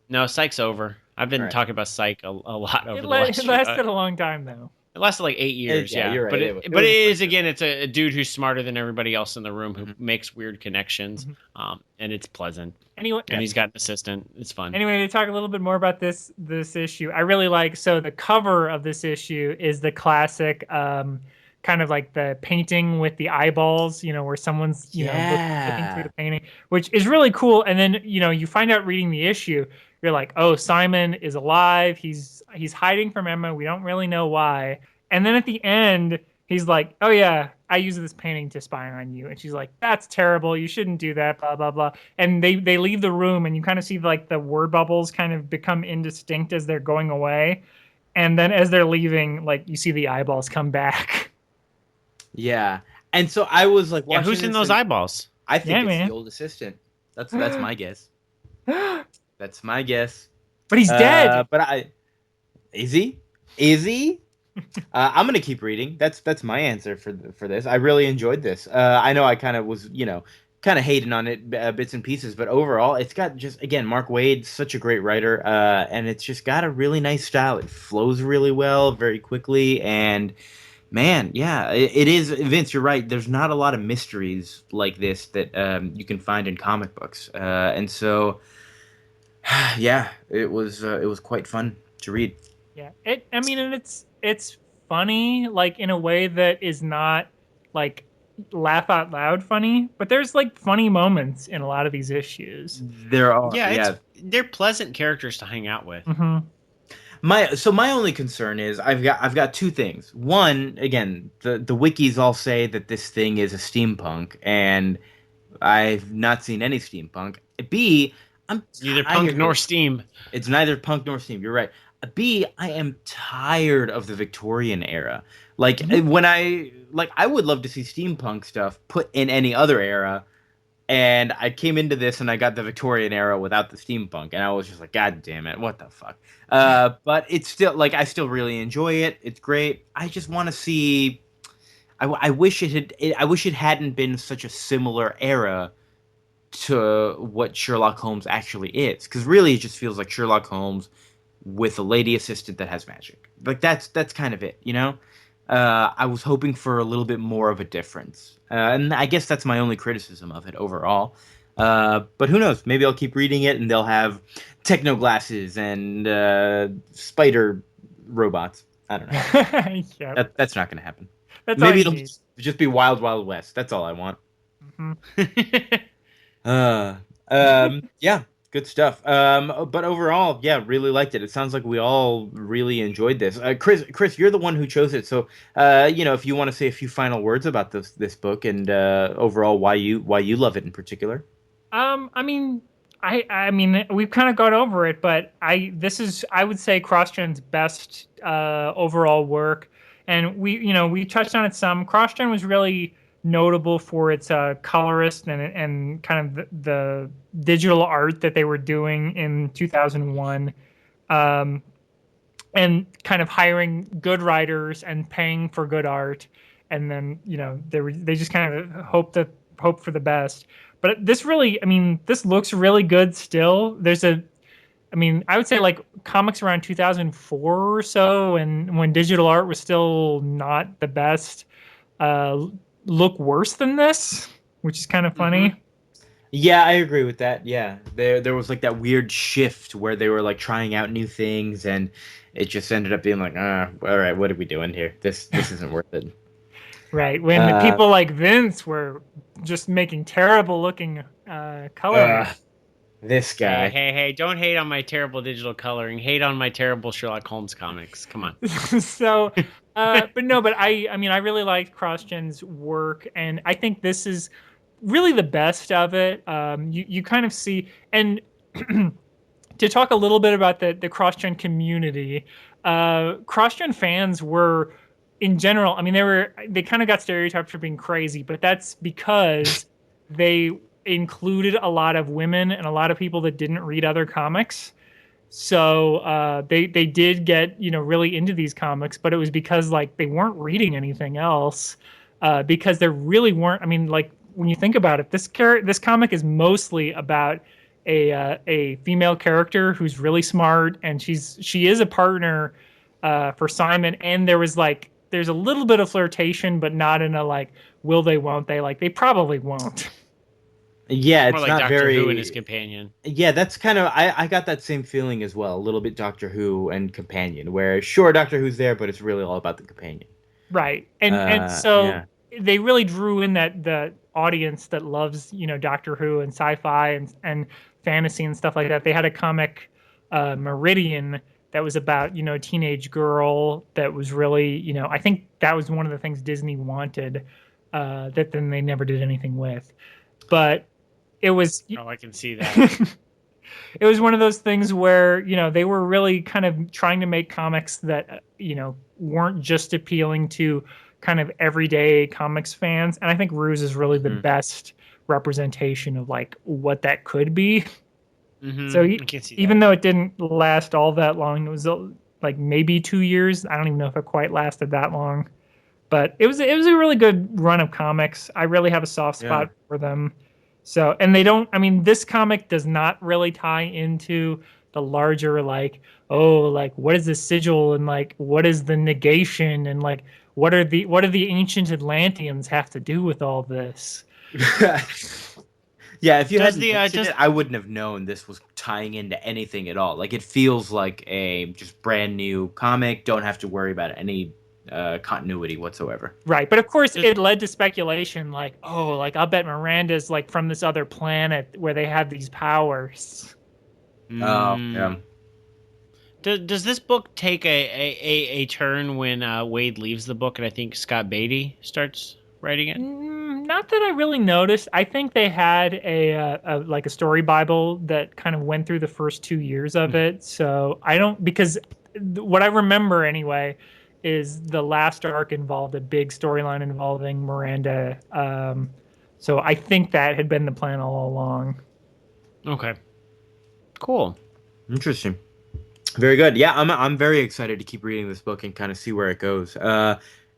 No, Psych's over. I've been talking about Psych a lot over the last year. It lasted a long time though. It lasted like 8 years, yeah. You're right. But it is again, it's a dude who's smarter than everybody else in the room who makes weird connections, and it's pleasant. Anyway, and he's got an assistant. It's fun. Anyway, to talk a little bit more about this issue, I really like. So the cover of this issue is the classic, kind of like the painting with the eyeballs, where someone's looking through the painting, which is really cool. And then you find out reading the issue, you're like, oh, Simon is alive. He's hiding from Emma. We don't really know why. And then at the end, he's like, oh yeah, I use this painting to spy on you. And she's like, that's terrible. You shouldn't do that, blah, blah, blah. And they leave the room and you kind of see like the word bubbles kind of become indistinct as they're going away. And then as they're leaving, like you see the eyeballs come back. Yeah. And so I was like, who's in those eyeballs? I think it's the old assistant. That's my guess. That's my guess. But he's dead. Is he? Is he? I'm gonna keep reading. That's my answer for this. I really enjoyed this. I know I kind of was, kind of hating on it bits and pieces, but overall, it's got just again Mark Waid, such a great writer, and it's just got a really nice style. It flows really well, very quickly, and man, yeah, it is. Vince, you're right. There's not a lot of mysteries like this that you can find in comic books, and so yeah, it was quite fun to read. Yeah. I mean, and it's funny, like in a way that is not like laugh out loud funny, but there's like funny moments in a lot of these issues. There are, Yeah, yeah. they're pleasant characters to hang out with. Hmm. My only concern is I've got two things. One, again, the wikis all say that this thing is a steampunk, and I've not seen any steampunk. B, I'm Neither tired. punk nor steam. It's neither punk nor steam. You're right. B, I am tired of the Victorian era. Like when I would love to see steampunk stuff put in any other era, and I came into this and I got the Victorian era without the steampunk, and I was just like, God damn it, what the fuck? But it's still like I still really enjoy it. It's great. I just want to see. I wish I wish it hadn't been such a similar era to what Sherlock Holmes actually is, because really it just feels like Sherlock Holmes with a lady assistant that has magic. Like that's kind of it, you know. I was hoping for a little bit more of a difference, and I guess that's my only criticism of it overall. But who knows? Maybe I'll keep reading it, and they'll have techno glasses and spider robots. I don't know. Yep. That's not going to happen. That's Maybe all it'll you need. just be Wild Wild West. That's all I want. Mhm. Yeah, good stuff. But overall, yeah, really liked it. It sounds like we all really enjoyed this. Chris, you're the one who chose it, so if you want to say a few final words about this book and overall why you love it in particular. I mean, I mean, we've kind of gone over it, but this is, I would say, Crossgen's best overall work, and we touched on it some. Crossgen was really notable for its colorist and kind of the digital art that they were doing in 2001, and kind of hiring good writers and paying for good art, and then they just kind of hope for the best. But this really, I mean, this looks really good still. I mean, I would say like comics around 2004 or so, and when digital art was still not the best, look worse than this, which is kind of funny. Mm-hmm. Yeah, I agree with that. Yeah, there was like that weird shift where they were like trying out new things, and it just ended up being like, all right, what are we doing here? This isn't worth it. Right, when people like Vince were just making terrible looking coloring. This guy. Hey, don't hate on my terrible digital coloring. Hate on my terrible Sherlock Holmes comics. Come on. So, but I mean, I really liked Crossgen's work, and I think this is really the best of it. You kind of see, and to talk a little bit about the Crossgen community, Crossgen fans were, in general, I mean, they kind of got stereotyped for being crazy, but that's because they included a lot of women and a lot of people that didn't read other comics. So they did get really into these comics, but it was because like they weren't reading anything else, because there really weren't. I mean, like when you think about it, this comic is mostly about a female character who's really smart, and she is a partner for Simon, and there's a little bit of flirtation, but not in a like will they, won't they, like they probably won't. Yeah, it's more like not Doctor very. Who and his companion. Yeah, that's kind of I got that same feeling as well. A little bit Doctor Who and companion, where sure Doctor Who's there, but it's really all about the companion. Right, and so yeah. they really drew in the audience that loves Doctor Who and sci-fi and fantasy and stuff like that. They had a comic, Meridian, that was about a teenage girl that was really I think that was one of the things Disney wanted, that then they never did anything with, but it was I can see that. it was one of those things where they were really kind of trying to make comics that weren't just appealing to kind of everyday comics fans, and I think Ruse is really the best representation of like what that could be. Mm-hmm. So I can see even though it didn't last all that long, it was like maybe 2 years. I don't even know if it quite lasted that long, but it was a really good run of comics. I really have a soft spot for them, So, and they don't, I mean, this comic does not really tie into the larger, like, oh, like, what is the sigil and like, what is the negation and like, what do the ancient Atlanteans have to do with all this? Yeah, if you Does hadn't the mentioned just it, I wouldn't have known this was tying into anything at all. Like, it feels like a just brand new comic. Don't have to worry about any continuity whatsoever. Right. But of course, does, it led to speculation like, oh, like, I'll bet Miranda's like from this other planet where they have these powers. Oh, mm, yeah. does this book take a turn when Waid leaves the book and I think Scott Beatty starts writing it? Not that I really noticed. I think they had a like a story Bible that kind of went through the first 2 years of it. So I don't because what I remember anyway is the last arc involved a big storyline involving Miranda. So I think that had been the plan all along. Okay, cool. Interesting. Very good. Yeah, I'm very excited to keep reading this book and kind of see where it goes.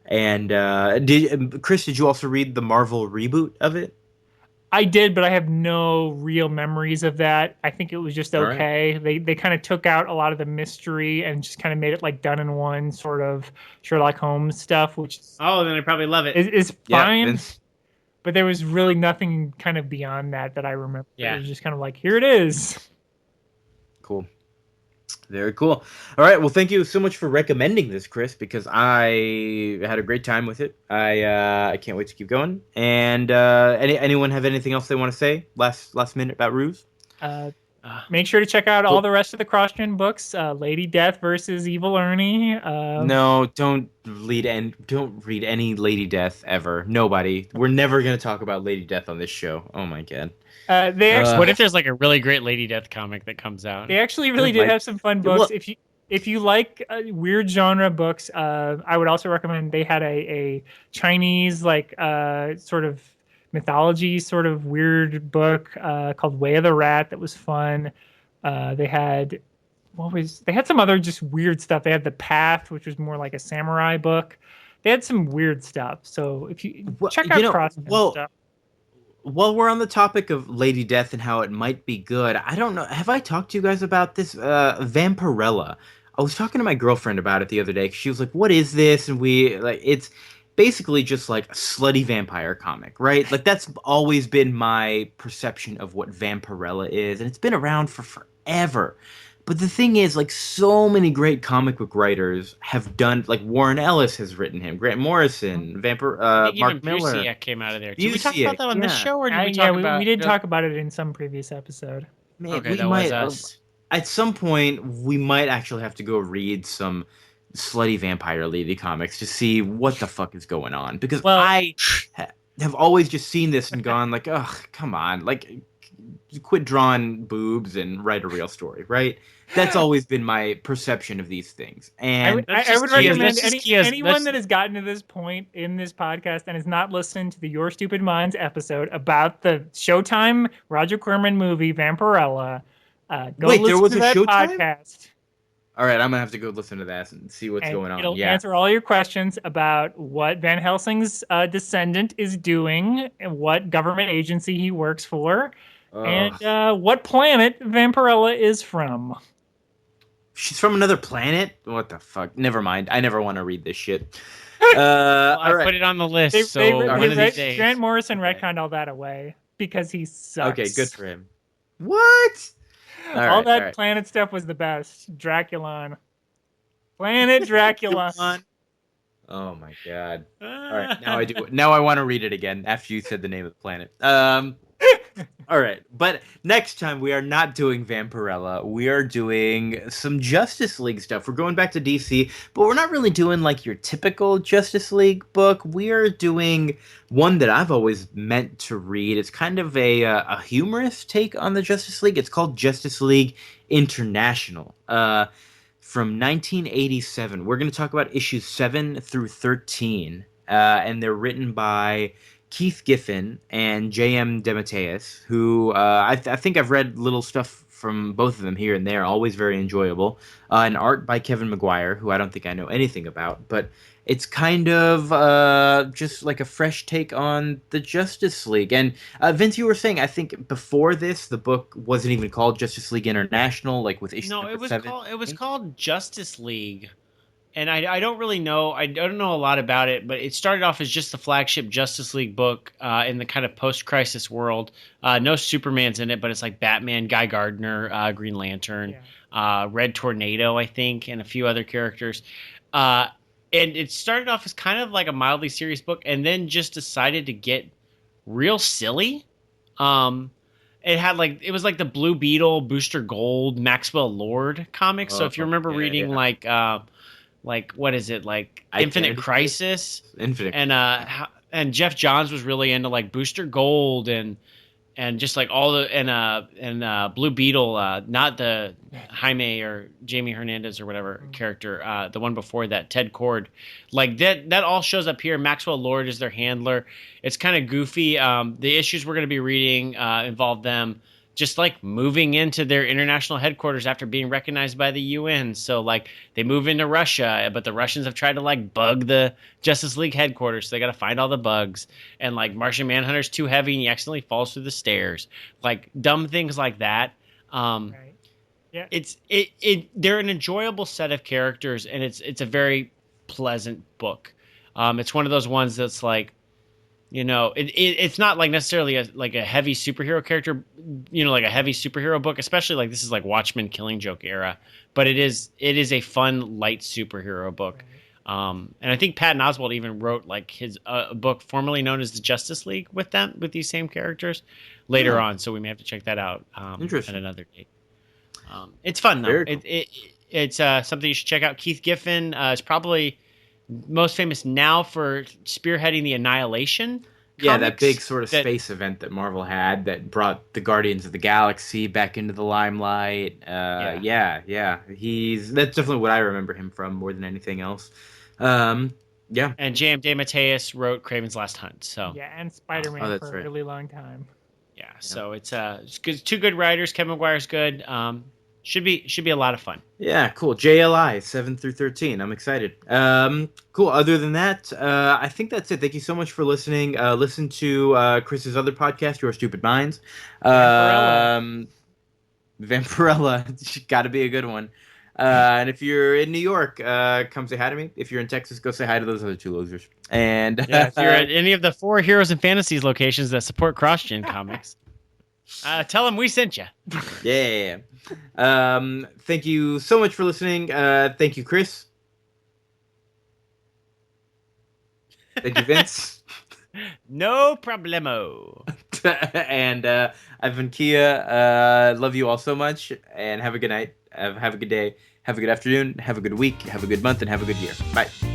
And did Chris? Did you also read the Marvel reboot of it? I did, but I have no real memories of that. I think it was just All right. okay. They kind of took out a lot of the mystery and just kind of made it like done in one sort of Sherlock Holmes stuff, which Oh, then I probably love it. is Yeah, fine. Vince. But there was really nothing kind of beyond that I remember. It Yeah. was just kind of like, here it is. Cool. Very cool. All right. Well, thank you so much for recommending this, Chris, because I had a great time with it. I can't wait to keep going. And anyone have anything else they want to say last minute about Ruse? Uh, Uh, Make sure to check out all Cool. the rest of the Crossgen books. Lady Death versus Evil Ernie. No, don't read any Lady Death ever. Nobody. We're never gonna talk about Lady Death on this show. Oh my god. They actually what if there's like a really great Lady Death comic that comes out? They actually really There did might. have some fun Well, books. If you like weird genre books, I would also recommend. They had a Chinese like sort of mythology sort of weird book called Way of the Rat that was fun. They had they had some other just weird stuff. They had The Path, which was more like a samurai book. They had some weird stuff. So if you well, check out Cross well, stuff. while we're on the topic of Lady Death and how it might be good, I don't know. Have I talked to you guys about this Vampirella? I was talking to my girlfriend about it the other day. 'Cause she was like, "What is this?" And we like, it's basically just like a slutty vampire comic, right? Like that's always been my perception of what Vampirella is, and it's been around for forever. But the thing is, like, so many great comic book writers have done, like Warren Ellis has written him, Grant Morrison, I think even Mark Miller. Busiek came out of there. Did we talk Busiek, about that on this yeah. show, or did we Yeah, talk we about? did talk about it in some previous episode. Man, Okay, we that was might us. at some point we might actually have to go read some slutty vampire lady comics to see what the fuck is going on because Well, have always just seen this and gone like, ugh, come on, like quit drawing boobs and write a real story, right? That's always been my perception of these things. And I would Kia's- recommend that's just Kia's- anyone that's- that has gotten to this point in this podcast and has not listened to the Your Stupid Minds episode about the Showtime Roger Corman movie Vampirella. Go Wait, listen there was to a that Showtime? podcast, all right, I'm gonna have to go listen to that and see what's and going on. it'll Yeah. answer all your questions about what Van Helsing's descendant is doing, and what government agency he works for, Ugh. and what planet Vampirella is from. She's from another planet? What the fuck? Never mind. I never want to read this shit. Well, I All right. put it on the list. They, so they, one they of these days. Grant Morrison Okay. retconned all that away because he sucks. Okay, good for him. What? All that all right. planet stuff was the best. Draculon. Planet Dracula. Oh my god. All right, now I do. Now I want to read it again after you said the name of the planet. All right, but next time we are not doing Vampirella. We are doing some Justice League stuff. We're going back to DC, but we're not really doing like your typical Justice League book. We are doing one that I've always meant to read. It's kind of a humorous take on the Justice League. It's called Justice League International. From 1987. We're going to talk about issues 7 through 13, and they're written by Keith Giffen and J.M. DeMatteis, who I think I've read little stuff from both of them here and there, always very enjoyable. And art by Kevin Maguire, who I don't think I know anything about, but it's kind of just like a fresh take on the Justice League. And Vince, you were saying, I think before this, the book wasn't even called Justice League International, like with issue No, number 7. it was called Justice League. And I don't really know. I don't know a lot about it, but it started off as just the flagship Justice League book in the kind of post-crisis world. No Superman's in it, but it's like Batman, Guy Gardner, Green Lantern, Red Tornado, I think, and a few other characters. And it started off as kind of like a mildly serious book, and then just decided to get real silly. It was like the Blue Beetle, Booster Gold, Maxwell Lord comics. So if you remember reading like what is it, like Infinite Crisis, and Jeff Johns was really into like Booster Gold and just like all the and Blue Beetle, not the Jaime or Jamie Hernandez or whatever character, the one before that, Ted Cord, like that all shows up here. Maxwell Lord is their handler. It's kind of goofy. The issues we're going to be reading involve them just like moving into their international headquarters after being recognized by the UN. So like they move into Russia, but the Russians have tried to like bug the Justice League headquarters. So they got to find all the bugs, and like Martian Manhunter's too heavy and he accidentally falls through the stairs. Like dumb things like that. Right. Yeah. They're an enjoyable set of characters, and it's a very pleasant book. It's one of those ones that's like, it's not like necessarily a heavy superhero character, like a heavy superhero book, especially like this is like Watchmen, Killing Joke era, but it is a fun, light superhero book. Right. And I think Patton Oswalt even wrote like his book formerly known as the Justice League with these same characters later on. So we may have to check that out at another date. It's fun though. Cool. It's something you should check out. Keith Giffen is probably most famous now for spearheading the Annihilation comics. That big sort of space event that Marvel had that brought the Guardians of the Galaxy back into the limelight. That's definitely what I remember him from more than anything else. And J.M. DeMatteis wrote Kraven's Last Hunt. So and Spider-Man for a really long time. Yeah, so it's good. Two good writers. Kevin Maguire's good. Should be a lot of fun. Yeah, cool. JLI 7 through 13. I'm excited. Cool. Other than that, I think that's it. Thank you so much for listening. Listen to Chris's other podcast, Your Stupid Minds. Vampirella. Got to be a good one. And if you're in New York, come say hi to me. If you're in Texas, go say hi to those other two losers. And if you're at any of the 4 Heroes and Fantasies locations that support Crossgen comics, tell them we sent you. Yeah. Thank you so much for listening. Thank you, Chris. Thank you, Vince. No problemo. And I've been Kia. Love you all so much, and have a good night. Have a good day. Have a good afternoon. Have a good week. Have a good month, and have a good year. Bye.